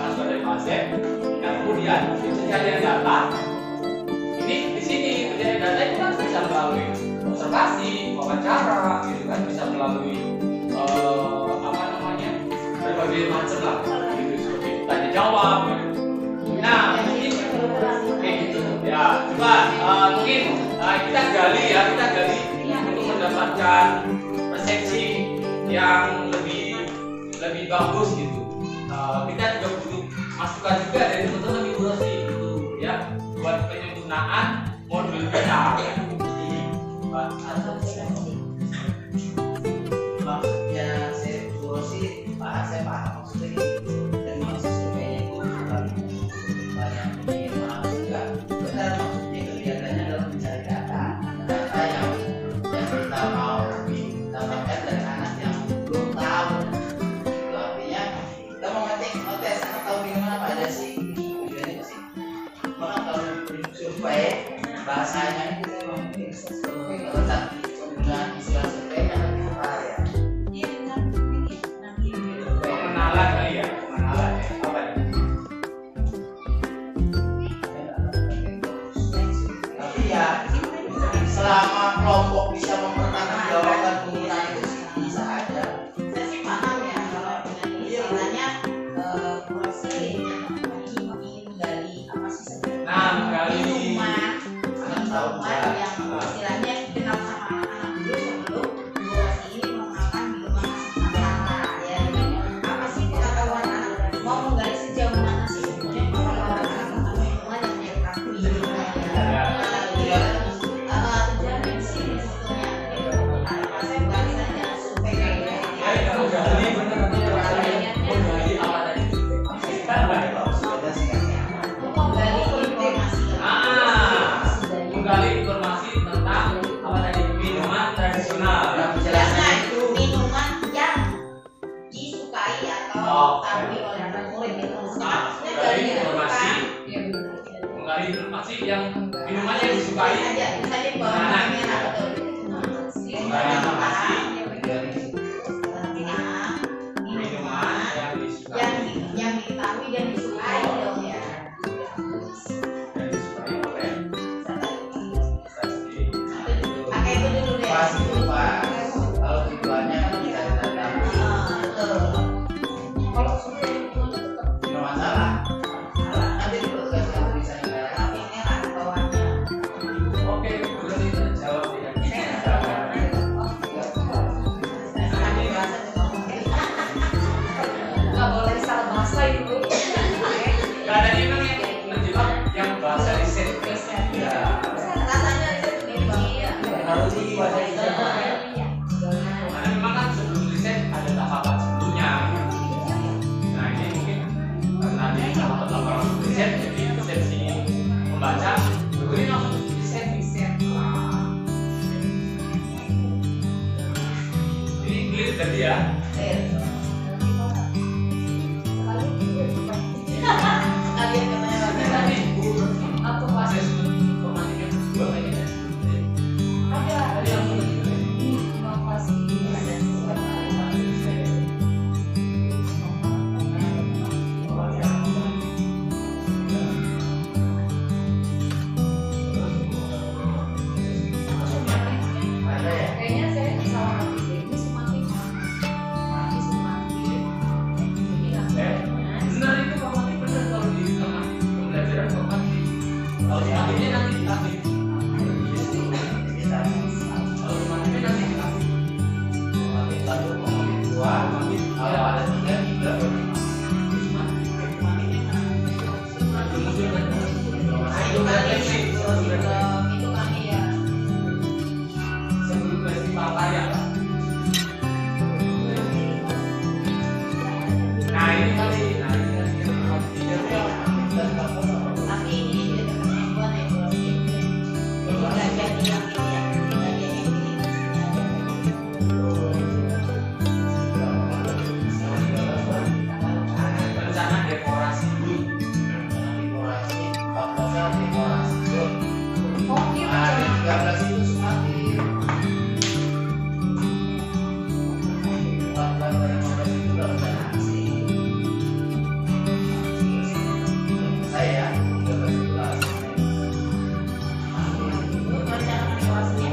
asuhan dari Pak Asep. Nah kemudian pencarian data ini di sini pencarian data itu kan bisa melalui observasi, wawancara, gitu kan, bisa melalui apa namanya berbagai macam lah, gitu seperti tanya jawab. Gitu. Nah mungkin oke gitu ya, coba mungkin kita gali untuk mendapatkan persepsi yang lebih bagus gitu. Kita juga butuh masukan juga dari teman-teman di Burosi gitu ya, buat penyempurnaan modul kita. Maksudnya saya Burosi Pak Asep paham maksudnya gitu. Dan maksud surveinya itu bukan yang ingin juga benar, maksudnya kegiatannya adalah mencari data yang kita mau dapatkan dari anak yang belum tahu. Itu artinya kita mau ngetes anak tahu di mana pada sih tujuannya sih. Maka kalau survei bahasanya itu memang letak dengan istilah survei yang lebih tepat ya. Pengenalan kali ya, pengenalan ya. Apa nih? Tapi ya selama kelompok bisa mempertanggungjawabkan penggunaan itu sih bisa aja. Saya sih paham ya kalau dengan ini istilahnya Burosi menggali apa sih sebenarnya Nah, menggali minuman Anak tahu yang istilahnya dikenal sama anak-anak dulu sebelum Burosi ini mengenalkan minuman khas Nusantara ya. Jadi apa sih pengetahuan anak mau menggali sejauh mana sih sebetulnya pengetahuan anak tentang minuman yang dia ketahui gitu ya. Tujuannya di sini sebetulnya Pak saya gali saja survei kayak ya gini. kalau gali bener gali apa tadi? Kita ada sih kan. Menggali informasi menggali informasi tentang apa tadi minuman tradisional. Yang penjelasan itu minuman yang disukai atau diketahui oleh anak murid itu. Maksudnya Menggali dari informasi, Iya benar. menggali informasi yang minuman yang disukai. aja misalnya bawa makanan atau Menggali informasi dari minuman yang disukai yang diketahui dan disukai dong ya. dan disukai oleh kita sendiri. Pakai itu dulu deh. pas itu Pak sulit tadi ya. Kalian katanya lagi. Tadi Apa Mas? asesmen informatika kedua kayaknya. Ada Tadi yang mana? inovasi. Ada ya? Kayaknya saya salah ngerti deh. Ini semakin ini semakin. Benar itu informatik benar kalau di tengah pembelajaran informatik. Kalau di akhirnya nanti dilatih. Kalau informatiknya nanti dilatih. Kalau ada tiga Itu refleksi Itu kami ya. sebelum festival karya. Nah ini kali, nah ini kali yang Tapi ini tidak kemampuan evaluasi. Jadi belajar yang ini ya. Belajar yang ini. rencana dekorasi dulu. dekorasi, 14 dekorasi. Oh, dia Nah, bicara 13 itu semakin 14 dan 15 itu udah rencana aksi. Saya 13 itu aksi. Untuk rencana evaluasinya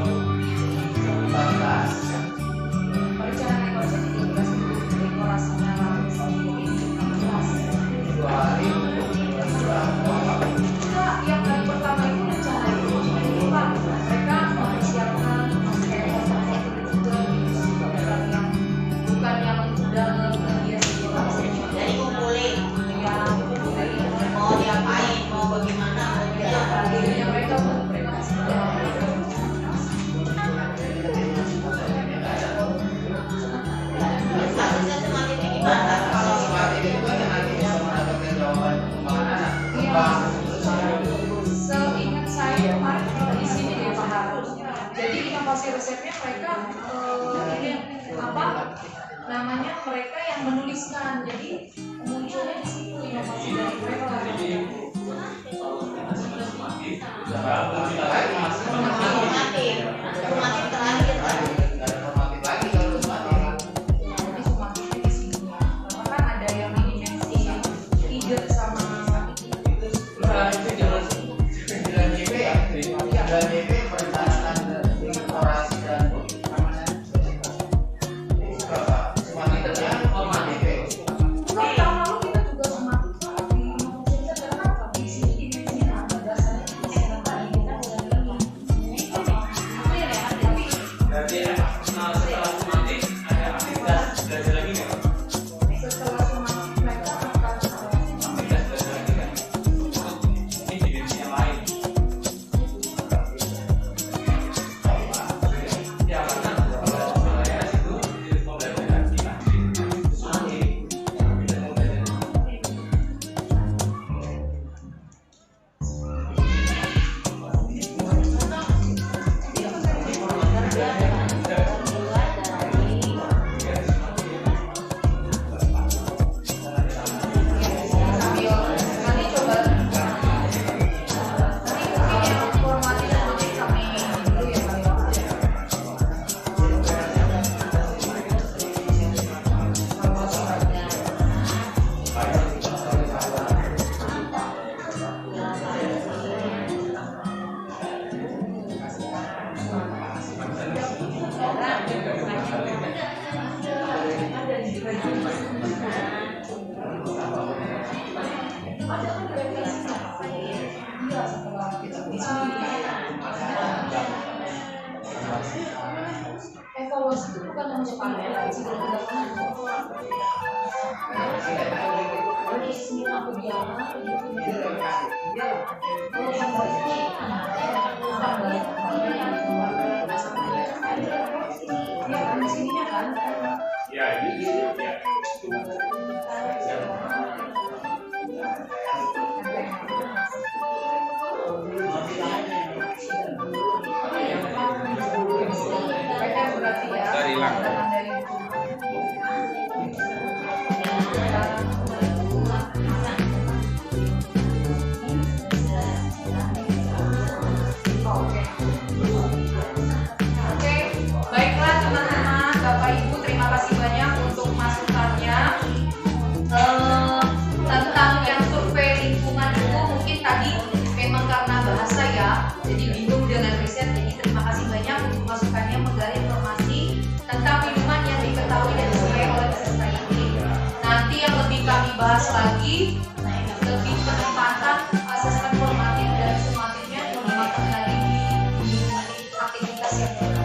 14 perencanaan dekorasi 13 itu dekorasinya sendiri 16. 2 hari sudah Enggak, yang kali pertama itu rencana itu Pak, mereka mempersiapkan kayak juga yang bukan yang udah dia dekorasi dari kumpulin. yang dari Mau diapain, mau bagaimana, mau diapain. akhirnya mereka masih Statusnya semakin gimana kalau semakin itu kan yang nanti bisa mendapatkan jawaban perkembangan anak. Kembang seingat saya kemarin di sini deh Pak Harun. Jadi inovasi resepnya mereka ini apa namanya mereka yang menuliskan. Jadi munculnya di situ inovasi dari mereka. formatif. Formatif terakhir kan. nggak ada formatif lagi kalau semakin. Jadi sumakinnya di sini. Kan ada yang ini kan ide sama Nah itu jangan 9 JP ya? 9 JP perencanaan dekorasi dan namanya berapa? Semakin terjadi formatif ya? Kan tahun lalu kita juga semakin di Indonesia karena apa? Di sini ada dasarnya di sana tadi kita berarti nah, setelah sematik ada aktivitas belajar lagi nggak? setelah semakin mereka akan Aktivitas belajar lagi kan? Ini dimensi yang lain. Ya karena kalau daerah itu jenis pembelajaran dilatih semakin. sambil nanti coba nanti mungkin yang formatnya nanti kami dulu ya kami evaluasi itu bukan hanya panel sebelum di sini aku bilang di sininya kan Ya ini ya. mereka berarti ya Dari hilang. dari Oke, baiklah teman-teman, Bapak Ibu, terima kasih banyak untuk masukannya. Tentang yang survei lingkungan itu mungkin tadi memang karena bahasa ya, jadi bingung dengan riset. Jadi terima kasih banyak untuk masukannya, menggali informasi tentang minuman yang diketahui dan disukai oleh peserta ini. Nanti yang lebih kami bahas lagi, lebih penempatan asesmen formatif dan sumatifnya mengembangkan lagi di aktivitas yang lain.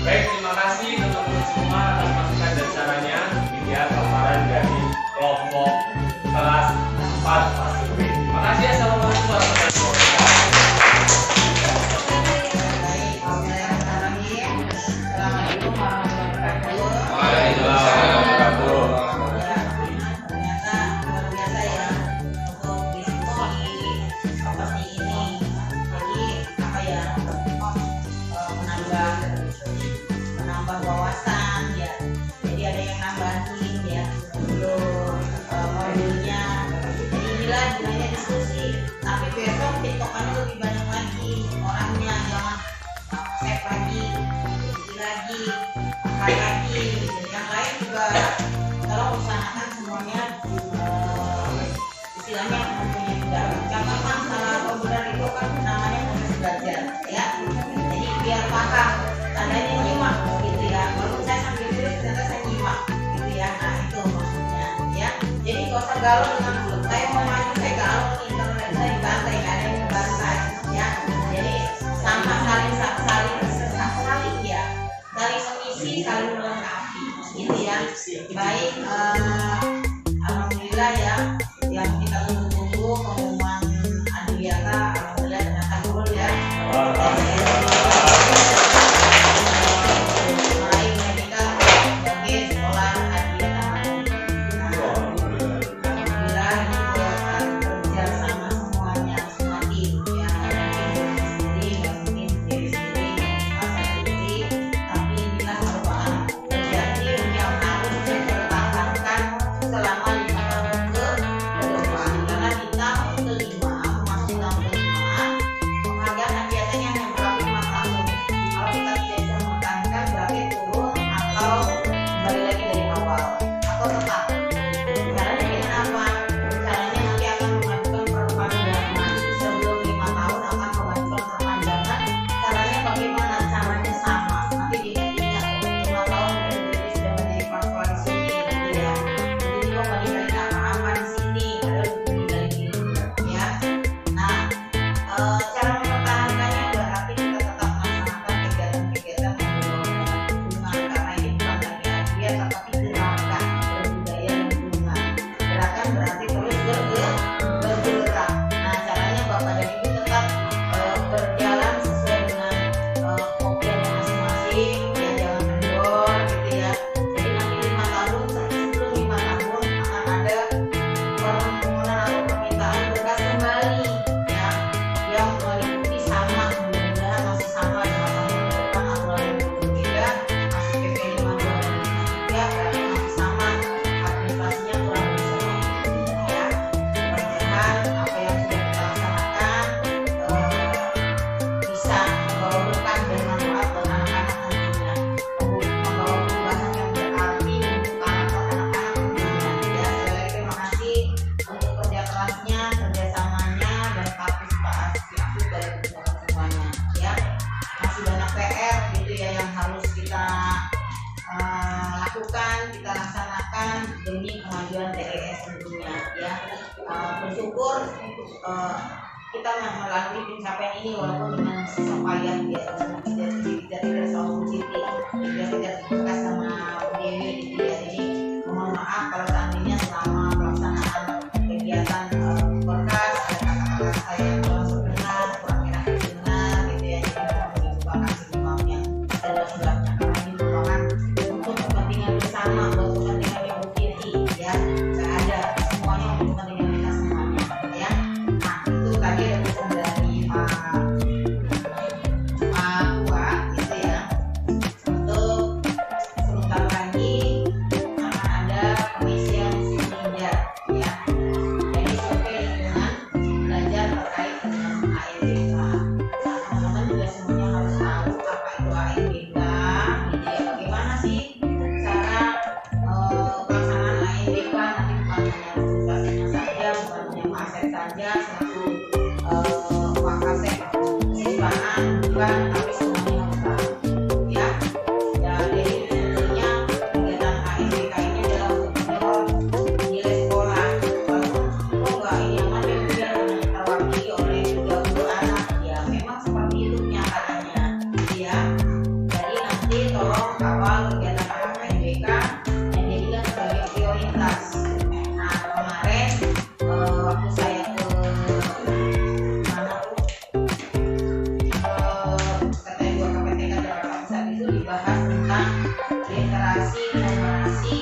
Baik, terima kasih teman-teman semua atas masukan dan sarannya. Demikian paparan dari kelompok kelas 4 fase B. Terima kasih. Assalamualaikum warahmatullahi wabarakatuh. Assalamualaikum warahmatullahi wabarakatuh. Waalaikumsalam warahmatullahi Ternyata luar biasa ya untuk diskusi seperti ini. Jadi apa ya, menambah wawasan ya. Jadi ada yang nambahin ya untuk modulnya. Jadi inilah gunanya diskusi. Tapi besok tiktokannya lebih banyak lagi orangnya, jangan save lagi, diskusi lagi, makan lagi. Jadi yang lain juga tolong usahakan semuanya istilahnya mempunyai juga. Karena masalah komputer itu kan namanya proses belajar ya. Jadi biar paham, tandanya nyimak gitu ya. Kalau saya sambil tulis ternyata saya nyimak gitu ya. Nah itu maksudnya ya. Jadi gak usah galau dengan saya mau maju, saya galau nih internet saya dibantai, gak ada yang ngebantai ya. Jadi sama saling ya, saling mengisi, saling melengkapi gitu ya. Baik, alhamdulillah ya, yang kita tunggu-tunggu pengumuman Adwiata, alhamdulillah ternyata turun ya. Mulai medical sebagai sekolah Adwiata. Alhamdulillah ini akan kerja sama semuanya, semua tim ya. Mungkin sendiri, rasa sendiri, tapi inilah merupakan kerja tim yang harus dipertahankan selama 5 tahun ke depan. Karena di tahun kelima, memasuki tahun kelima, penghargaan Adwiatanya hanya berlaku 5 tahun. Kalau kita tidak bisa mempertahankan, berarti turun atau kembali lagi dari awal atau tetap. Caranya gimana apa? Caranya nanti akan mengajukan perpanjangan sebelum 5 tahun akan mengajukan perpanjangan. Caranya bagaimana? Caranya sama. Nanti diingat 5 tahun jadi sudah menjadi paspor di sini gitu ya. Jadi kok nggak ninggalin apa-apa di sini, padahal ninggalin ini ya. Nah, cara mempertahankannya berarti kita tetap melaksanakan kegiatan-kegiatan yang berhubungan karena ini bukan lagi Adwiat tetapi gerakan berbudaya lingkungan. Gerakan berarti terus bergerak. Nah, caranya Bapak dan Ibu tetap berjalan sesuai dengan kopiannya masing-masing ya, jangan kendor gitu ya. Jadi nanti 5 tahun, sebelum 5 tahun akan ada permohonan atau permintaan berkas kembali ya, yang meliputi sama, mudah-mudahan masih sama 5 tahun ke depan aturan yang berbeda, masih PP 52 berarti masih sama, administrasinya kurang lebih sama ya. Mudah-mudahan apa yang sudah kita laksanakan bisa membawa berkah dan manfaat buat anak-anak nantinya, membawa perubahan yang berarti untuk anak-anak nantinya ya. Sekali lagi terima kasih untuk kerja kerasnya, kerjasamanya, dan partisipasi aktif dari teman-teman semuanya ya. Masih banyak PR gitu ya yang harus kita lakukan, kita laksanakan demi kemajuan TES tentunya ya. Bersyukur kita melalui pencapaian ini walaupun dengan susah payah ya, tidak selalu positif, tidak terbuka sama Bu Dewi gitu ya. Jadi mohon maaf kalau seandainya selama pelaksanaan kegiatan berkas ada kata-kata saya yang kurang benar, kurang enak didengar gitu ya. Jadi mohon dilupakan sebelum yang sedalam-dalamnya, karena ini merupakan untuk kepentingan bersama, buat kepentingan Ibu Titi ya. Nggak ada, semuanya untuk kepentingan kita semuanya ya. Nah itu tadi ada pesan dari Pak Tua gitu ya. nanti tolong kawal kegiatan KKNBK yang jadikan sebagai prioritas. Nah kemarin waktu saya ke mana tuh KTN 2 KPTK Jakarta Pusat itu dibahas tentang literasi, numerasi,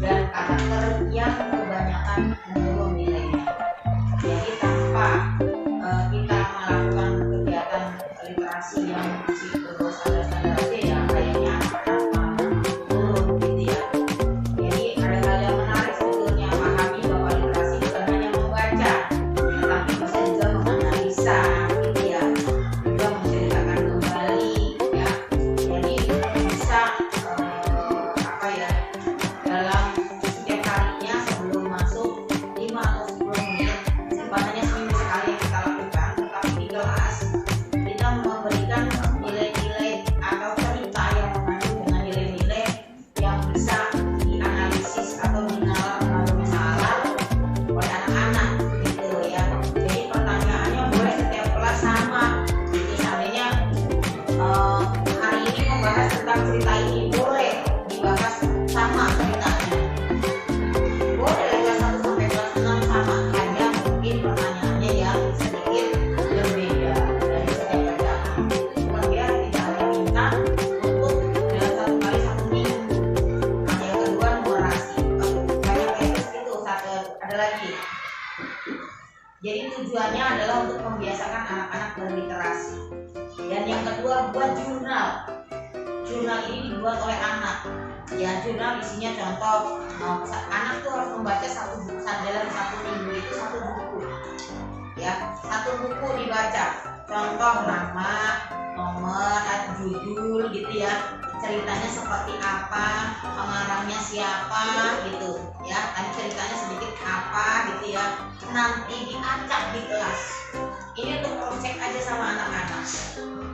dan karakter yang kebanyakan menurun nilainya. Jadi tanpa kita melakukan kegiatan literasi yang masih terus ada standar ya kayaknya akan turun gitu ya. Jadi ada hal yang menarik sebetulnya, pahami bahwa literasi bukan hanya membaca, tetapi bisa juga menganalisa gitu ya, juga menceritakan kembali ya. Jadi bisa apa ya, dalam setiap harinya sebelum masuk 5 atau 10 menit, sebenarnya seminggu sekali yang kita lakukan, tetapi di kelas kita memberikan nilai-nilai atau cerita yang mengandung dengan nilai-nilai yang bisa dianalisis atau dinalar melalui nalar oleh anak-anak gitu ya. Jadi pertanyaannya boleh setiap kelas sama gitu. Seandainya hari ini membahas tentang cerita ini, boleh dibahas sama ceritanya. Boleh kelas 1 sampai kelas 6 sama, hanya mungkin pertanyaannya yang sedikit berbeda dari setiap bacaan. Kemudian tidak hanya minta untuk dalam 1 kali 1 minggu. Nah, yang kedua numerasi. Banyak etis itu ada lagi. Jadi tujuannya adalah untuk membiasakan anak-anak berliterasi. Dan yang kedua buat jurnal. Jurnal ini dibuat oleh anak. Ya jurnal isinya contoh anak tuh harus membaca satu buku dalam 1 minggu itu 1 buku. Ya 1 buku dibaca. Contoh nama, nomor, judul gitu ya. Ceritanya seperti apa, pengarangnya siapa gitu ya. Tadi ceritanya sedikit apa gitu ya. Nanti diacak di kelas. Ini untuk cross check aja sama anak-anak.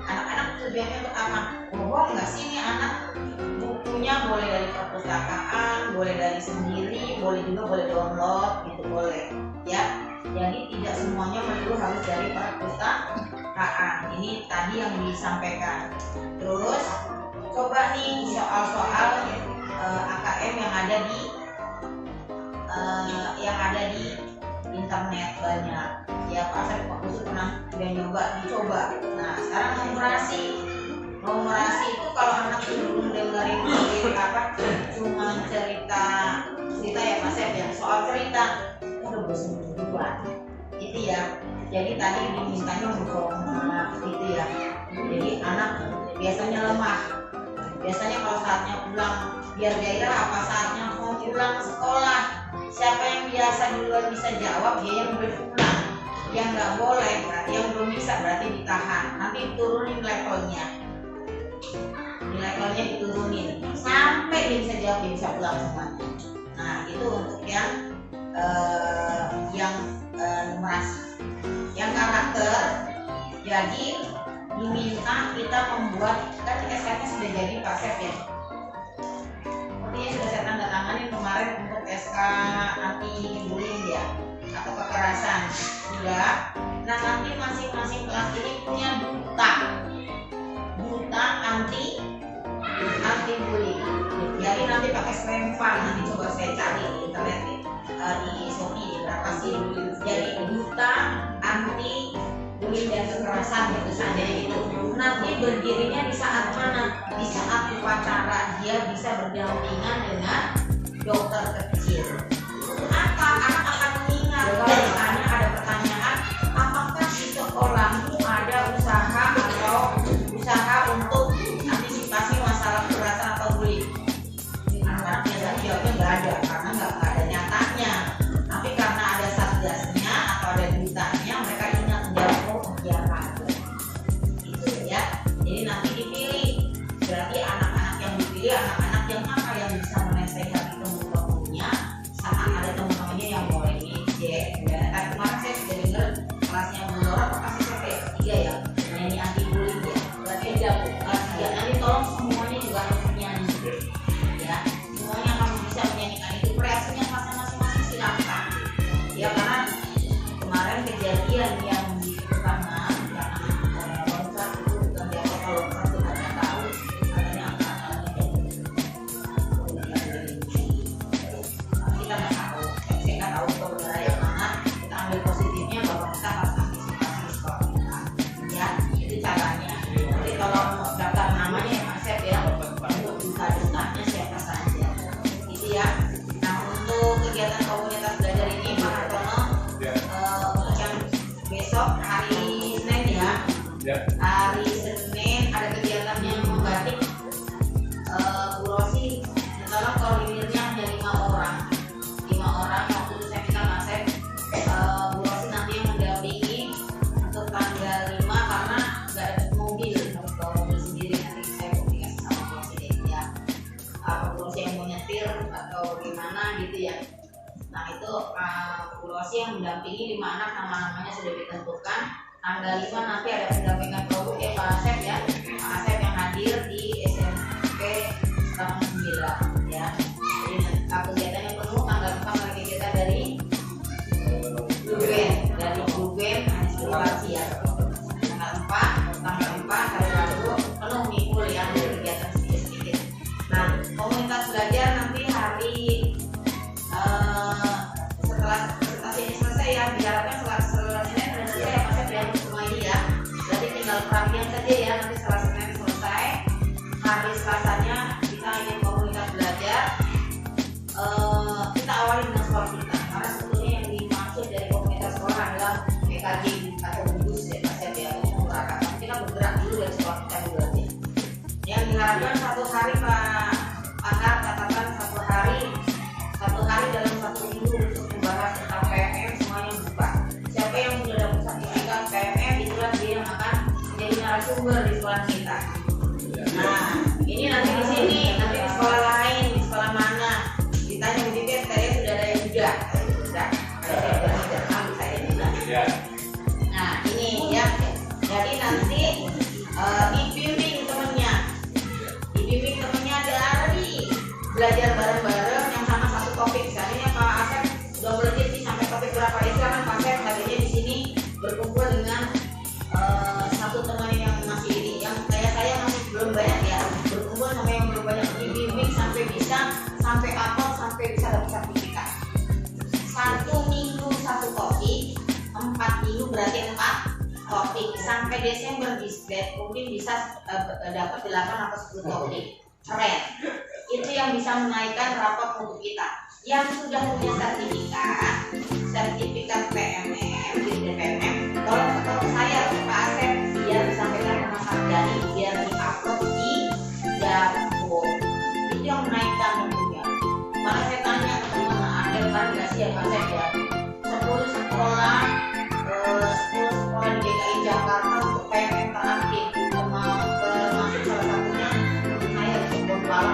Anak-anak tujuannya untuk apa? Bohong nggak sih ini anak? Bukunya boleh dari perpustakaan, boleh dari sendiri, boleh juga boleh download gitu boleh ya. Jadi tidak semuanya melulu harus dari perpustakaan. Ini tadi yang disampaikan. Terus coba nih soal-soal AKM yang ada di internet banyak. Ya Pak Asep waktu itu pernah udah dicoba. Nah sekarang numerasi itu kalau anak belum dengerin apa cuma cerita ya Pak Asep ya, soal cerita udah bosan duluan gitu ya. Jadi tadi dimintanya berformulah gitu ya. Jadi anak biasanya lemah. Biasanya kalau saatnya pulang biar gairah apa saatnya mau pulang sekolah. Siapa yang biasa duluan bisa jawab dia yang boleh pulang. Yang nggak boleh berarti yang belum bisa berarti ditahan. Nanti turunin levelnya. Di levelnya diturunin sampai dia bisa jawab, dia bisa pulang semuanya. Nah itu untuk yang numerasi. Yang karakter, jadi diminta kita membuat, kan SK-nya sudah jadi Pak Sep ya. Sepertinya sudah saya tanda tanganin kemarin untuk SK anti bullying ya atau kekerasan sudah. Nah nanti masing-masing kelas ini punya duta anti bullying. Jadi nanti pakai Srempan, nanti coba saya cari di internet di Shopee berapa sih. Jadi duta anti bullying dan kekerasan gitu seandainya gitu. Nanti berdirinya di saat mana? Di saat upacara dia bisa berdampingan dengan dokter kecil. Apa anak akan mengingat kalau misalnya ada pertanyaan, apakah di sekolah itu ada usaha untuk antisipasi masalah kekerasan atau bullying? Anak-anak biasanya jawabnya nggak ada karena nggak ada nyatanya. Tapi karena ada satgasnya atau ada dutanya, mereka ingat menjawab kegiatan. Itu ya. Jadi nanti dipilih. Berarti anak-anak yang dipilih anak-anak yang apa yang bisa menasehati teman-temannya Bu Rosi tolong koordinirnya hanya 5 orang waktu itu saya minta Mas Sep, Bu Rosi nanti yang mendampingi untuk tanggal 5 karena nggak ada mobil, harus bawa mobil sendiri. Nanti saya komunikasi sama Bu Rosi deh ya, apa Bu Rosi yang mau nyetir atau gimana gitu ya. Nah itu Bu Rosi yang mendampingi 5 anak, nama-namanya sudah ditentukan. Tanggal 5 nanti ada pendampingan produk ya Pak Asep ya, Pak Asep yang hadir di SMP tahun 9 ya. Jadi kegiatannya penuh. Tanggal 4 lagi kita dari Gruben antisipasi ya. Tanggal 4 hari Rabu penuh nih full ya, ada kegiatan sedikit-sedikit. Nah komunitas belajar nanti hari setelah presentasi ini selesai ya, diharapkan setelah Senin sudah selesai ya Mas ya semua ini ya. Berarti tinggal perapian saja ya, nanti setelah Senin selesai, hari Selasanya kita ingin komunitas belajar. Kita awali dengan sekolah kita, karena sebetulnya yang dimaksud dari komunitas sekolah adalah PKJ atau bus ya Mas ya, mengurangkan. Kita bergerak dulu dari sekolah kita dulu aja. Yang diharapkan 1 hari Pak Akar, catatan 1 hari dalam 1 minggu untuk membahas tentang PMM semuanya buka. Siapa yang sudah dapat sertifikat PMM itulah dia yang akan menjadi narasumber di sekolah kita. Nah ini nanti di sini, nanti di sekolah lain, di sekolah mana ditanya begitu ya, saya sudah ada yang juga, saya juga. Nah ini ya, jadi nanti dibimbing temennya dari belajar bareng-bareng yang sama satu topik. Misalnya Pak Asep udah belajar sih sampai topik berapa ya, silakan Pak Asep tadinya di sini berkumpul dengan satu teman yang masih ini, yang kayak saya masih belum banyak ya, berkumpul sama yang belum banyak, dibimbing sampai bisa, sampai apel, sampai bisa dapat sertifikat. 1 minggu 1 topik, 4 minggu berarti 4 topik, sampai Desember mungkin bisa dapat 8 atau 10 topik. Keren. Itu yang bisa menaikkan rapor untuk kita. Yang sudah punya sertifikat PMM, di PMM, tolong ketemu saya Pak Asep biar disampaikan ke Mas Abdani, biar di-upload di Jago. Itu yang menaikkan tentunya. Malah saya tanya ke teman ada kan nggak sih ya Pak Asep ya, 10 sekolah di DKI Jakarta untuk PMM terupdate, termasuk salah satunya saya di Kepala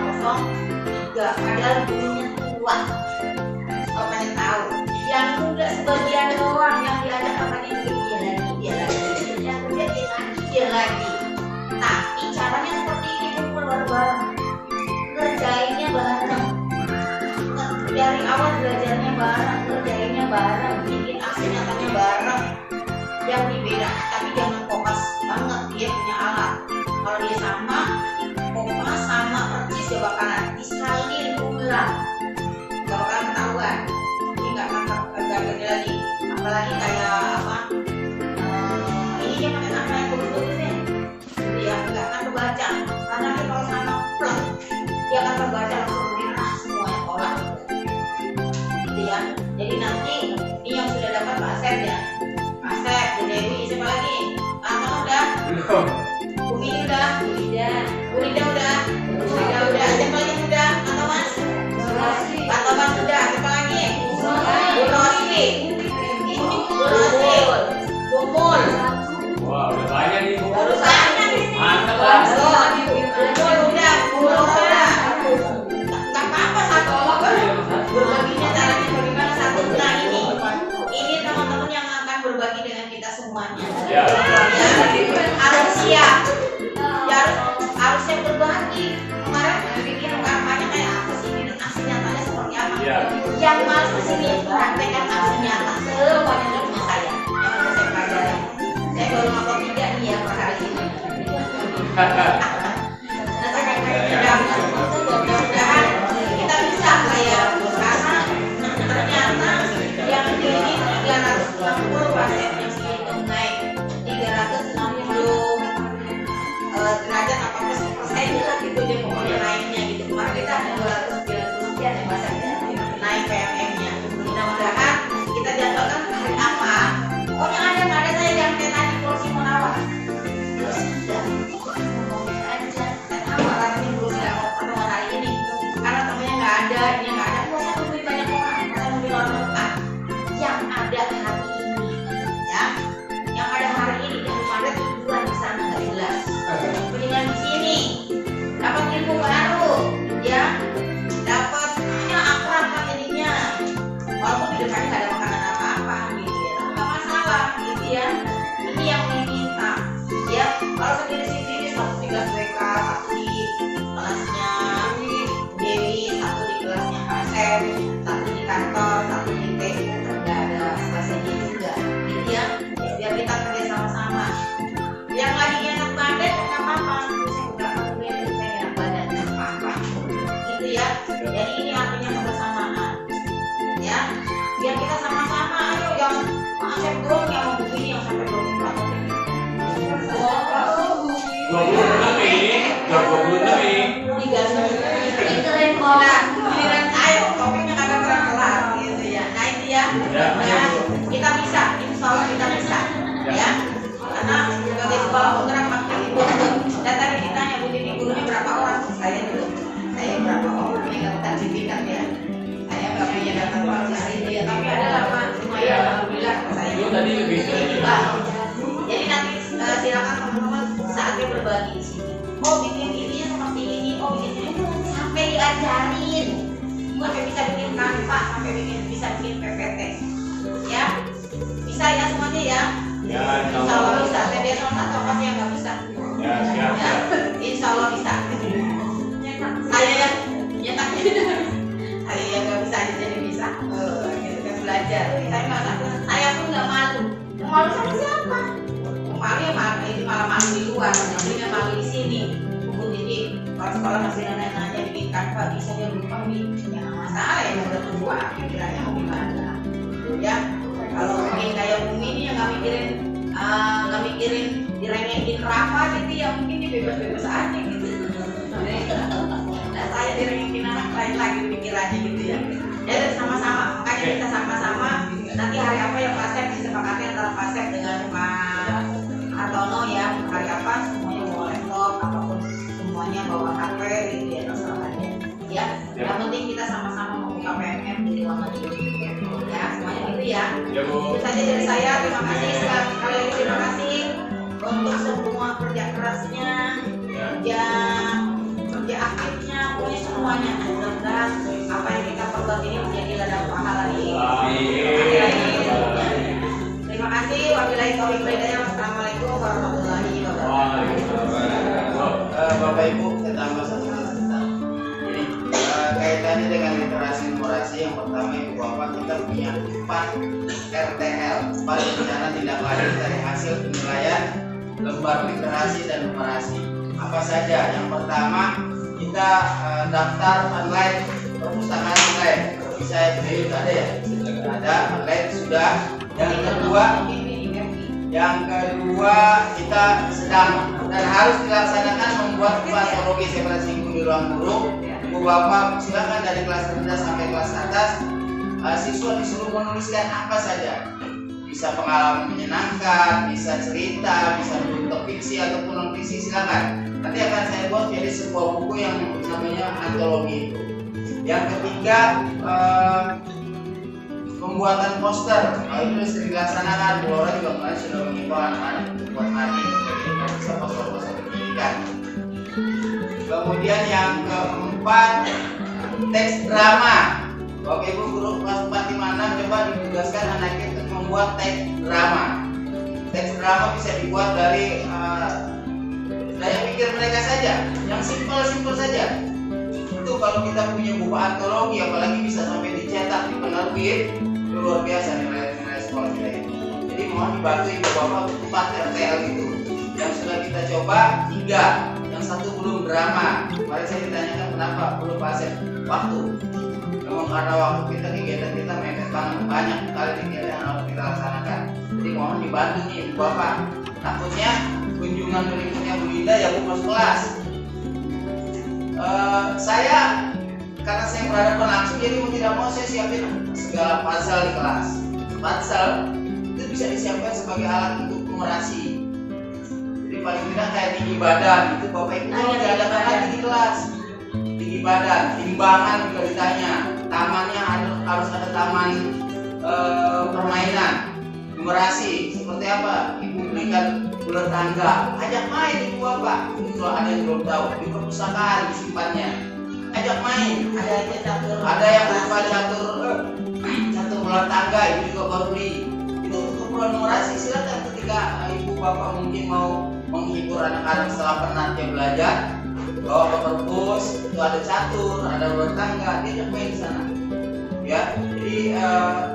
03, padahal gurunya tua. Kalau pengen tahu, yang muda sebagian doang, yang diajak katanya dia lagi, yang kerja dia lagi. Tapi caranya seperti ini, kumpul bareng-bareng, ngerjainnya bareng, dari awal belajarnya bareng, ngerjainnya bareng, bikin aksi nyatanya bareng. Yang berbeda, tapi jangan kopas banget, dia punya alat. Kalau dia sama, kopas sama persis gak bakalan disalin ulang, gak bakalan ketahuan. Ini gak gini lagi, apalagi kayak apa, ini dia pakai nama yang bagus-bagus ya, dia gak akan kebaca, karena dia kalau sama plek, dia akan terbaca langsung semuanya tolak gitu ya. Jadi nanti ini yang sudah dapat Pak Asep ya, Pak Asep, Bu Dewi, siapa lagi? Atau udah? Belum. Bu Mini udah? Bu Rida udah? Siapa lagi udah? Atau Mas? Atau Mas udah? Siapa lagi? Bu Rosi, Bu Mul. Wah udah banyak nih Bu. Baru banyak nih. Mantap lah. Bu Mul udah, Bu udah. Gak apa-apa satu berbaginya caranya bagaimana satu. Nah ini teman-teman yang akan berbagi dengan kita semuanya. Ya. Harus siap. Ya, harus siap berbagi. Kemarin bikin kampanye kayak apa sih, ini aksi nyatanya seperti apa? Ya. Yang malas kesini praktekkan aksi nyata semuanya cuma saya. Yang harus saya pelajari. Saya baru ngapor 3 nih ya per hari ini. Mudah-mudahan kita bisa kayak karena ternyata yang ini 360 pasien yang segitu naik 360 derajat 80% lah gitu dia pokoknya naiknya gitu. Kemarin kita ada 290 sekian ya Mas ya naik PMM-nya. Mudah-mudahan kita jadwalkan hari apa? Pokoknya ada nggak ada saya jangan kayak tadi kursi menawar. Terus ada Ini keren kok. Nah, giliran ayo topiknya kagak pernah kelar gitu ya. Nah itu ya. Ya, kita bisa, insya Allah kita bisa. Ya. Karena sebagai sekolah penggerak makin itu. Dan tadi ditanya Bu Dini gurunya berapa orang? Saya dulu. Saya berapa orang? Ini nggak sertifikat ya. Saya nggak punya data kualifikasi dia, tapi ada lama lumayan alhamdulillah saya. Itu tadi lebih ke Jadi nanti silakan teman-teman saatnya berbagi di sini. Oh bikin ininya seperti ini, oh bikin ini sampai diajarin, sampai bisa bikin Canva, sampai bisa bikin PPT, ya bisa ya semuanya ya. Ya, Insya Allah bisa. Tapi salah satu apa sih yang nggak bisa? Ya, siap. Ya, Insya Allah bisa. Saya yang nyetak, saya yang nggak bisa jadi bisa. Gitu kan belajar. Saya nggak takut. Saya pun nggak malu. Malu sama siapa? Malu ya malu. Ini malah malu di luar. Nantinya malu di sini. Buku jadi kalau sekolah masih nanya bikin Canva bisa dia lupa nih. Ya nggak masalah ya udah tua. Kiranya mau gimana? Ya. Kalau mungkin kayak Bumi ini yang nggak mikirin direngekin Rafa gitu ya mungkin dia bebas-bebas aja gitu. Nah saya direngekin anak lain lagi pikirannya gitu ya. Jadi sama-sama, makanya kita sama-sama nanti hari apa yang Pasep disepakati antara Pasep dengan Pak Hartono ya hari apa semuanya bawa laptop apapun semuanya bawa HP gitu ya terserah aja ya. Yang penting kita sama-sama membuka PMM di luar negeri ya semuanya gitu ya. Ya Bu. Itu saja dari saya. Terima kasih sekali lagi terima kasih untuk semua kerja kerasnya ya kerja aktifnya pokoknya semuanya mudah-mudahan apa yang kita perbuat ini menjadi ladang pahala di terima kasih. Wabillahi taufiq wal hidayah. Wassalamualaikum warahmatullahi wabarakatuh. Bapak Ibu, saya tambah satu cerita. Jadi kaitannya dengan literasi numerasi yang pertama Ibu Bapak kita punya 4 RTL, 4 rencana tindak lanjut dari hasil penilaian lembar literasi dan numerasi. Apa saja? Yang pertama kita daftar online perpustakaan online. Bisa itu ada ya? Ada online sudah. Yang kedua kita sedang dan harus dilaksanakan membuat platologi saya pernah singgung di ruang guru. Ibu Bapak silakan dari kelas rendah sampai kelas atas siswa disuruh menuliskan apa saja. Bisa pengalaman menyenangkan, bisa cerita, bisa bentuk fiksi ataupun non fiksi silakan. Nanti akan saya buat jadi sebuah buku yang namanya antologi itu. Yang ketiga pembuatan poster, itu sudah dilaksanakan. Bu Laura juga kemarin sudah mengimbau anak-anak untuk buat nanti bisa poster-poster pendidikan. Kemudian yang keempat teks drama. Oke Ibu guru kelas 4, 5, 6 coba ditugaskan anaknya untuk membuat teks drama. Teks drama bisa dibuat dari daya pikir mereka saja, yang simpel-simpel saja. Itu kalau kita punya buku antologi apalagi bisa sampai dicetak di penerbit itu luar biasa nilai sekolah kita ini. Jadi mohon dibantu Ibu Bapak 4 RTL itu. Yang sudah kita coba 3, yang 1 belum drama. Kemarin saya ditanyakan kenapa belum pasien waktu. Memang karena waktu kita kegiatan kita mepet banget, banyak sekali kegiatan yang harus kita laksanakan. Jadi mohon dibantu nih Ibu Bapak. Takutnya kunjungan berikutnya Bu Linda ya Bu masuk kelas. Saya karena saya berhadapan langsung jadi mau tidak mau saya siapin segala pasal di kelas. Pasal itu bisa disiapkan sebagai alat untuk numerasi. Jadi paling tidak kayak tinggi badan itu Bapak Ibu kalau diadakan lagi di kelas. Tinggi badan, timbangan juga ditanya. Tamannya harus ada taman permainan. Numerasi seperti apa? Ibu berikan ular tangga, ajak main Ibu Bapak. Itu ada yang belum tahu di perpustakaan disimpannya. Ajak main. Ada yang lupa catur ular tangga itu juga baru beli. Itu untuk keperluan numerasi silakan ketika Ibu Bapak mungkin mau menghibur anak-anak setelah penat dia belajar. Bawa ke perpus itu ada catur, ada ular tangga, dia ajak main di sana. Ya, jadi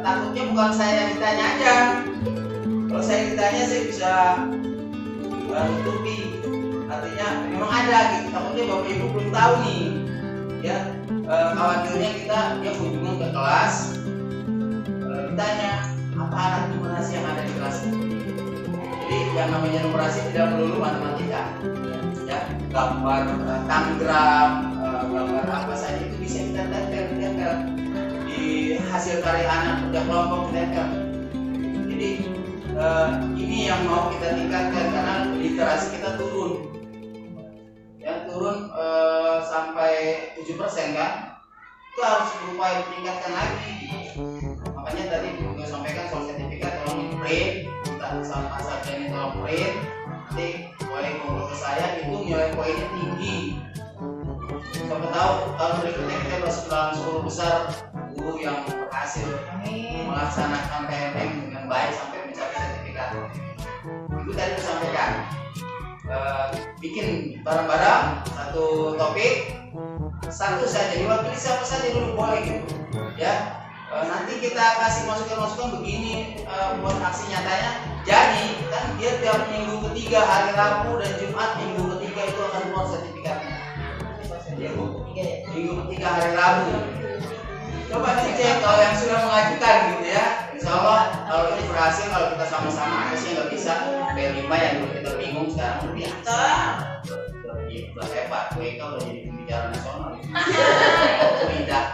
takutnya bukan saya yang ditanya aja. Kalau saya ditanya saya bisa tutupi. Artinya memang ada gitu. Takutnya Bapak Ibu belum tahu nih. Ya, khawatirnya dia kunjungan ke kelas ditanya apa alat numerasi yang ada di kelas. Jadi yang namanya numerasi tidak melulu matematika. Ya, gambar, tanggram, hasil karya anak kerja kelompok kita. Jadi ini yang mau kita tingkatkan karena literasi kita turun, ya turun sampai 7% kan, itu harus berupaya ditingkatkan lagi. Makanya tadi juga sampaikan soal sertifikat tolong di print, kita sama saja ini tolong print, nanti boleh ngobrol ke saya itu nilai poinnya tinggi. Siapa tahu tahun berikutnya kita masuk dalam 10 besar guru yang berhasil melaksanakan PMM dengan baik sampai mencapai sertifikat. Itu tadi disampaikan. Bikin barang-barang satu topik, satu saja diwakili siapa saja dulu boleh gitu, ya. Nanti kita kasih masukan-masukan begini buat aksi nyatanya. Jadi kan dia tiap minggu ketiga hari Rabu dan Jumat minggu ketiga itu akan keluar sertifikatnya. Minggu ketiga hari Rabu. Coba dicek kalau yang sudah mengajukan gitu ya. Insya Allah kalau ini berhasil, kalau kita sama-sama ada sih nggak bisa B5 yang dulu kita bingung sekarang udah biasa. Udah hebat, WK udah jadi pembicara nasional. Tidak.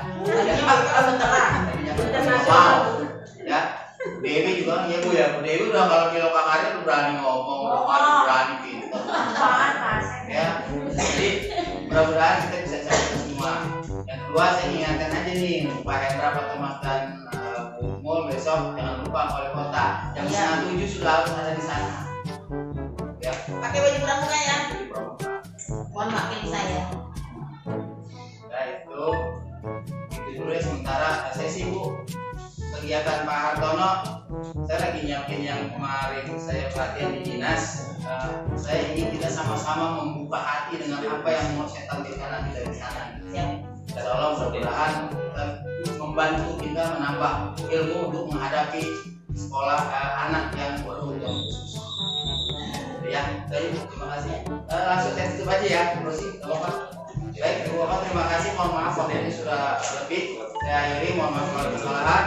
Wow, ya. Dewi juga ya Bu ya. Bu Dewi udah kalau di lokal karya udah berani ngomong, udah berani pintar. Ya. Jadi mudah-mudahan kita bisa capai semua. Yang kedua saya ingatkan aja nih Pak Hendra, Pak Thomas dan Bu Mul besok jangan lupa wali kota jam 6:30 sudah harus ada di sana. Ya. Pakai baju pramuka ya. Jadi pramuka. Mohon maaf ini saya. Ya itu dulu ya sementara saya sibuk kegiatan Pak Hartono. Saya lagi nyiapin yang kemarin saya pelatihan di dinas. Saya ingin kita sama-sama membuka hati dengan apa yang mau saya tampilkan nanti dari sana. Insya Allah mudah-mudahan membantu kita menambah ilmu untuk menghadapi sekolah anak yang berkebutuhan khusus. Ya, terima kasih. Langsung saya tutup aja ya, Rosi. Baik, terima kasih. Mohon maaf waktu ini sudah lebih. Saya akhiri, mohon maaf kalau ada kesalahan.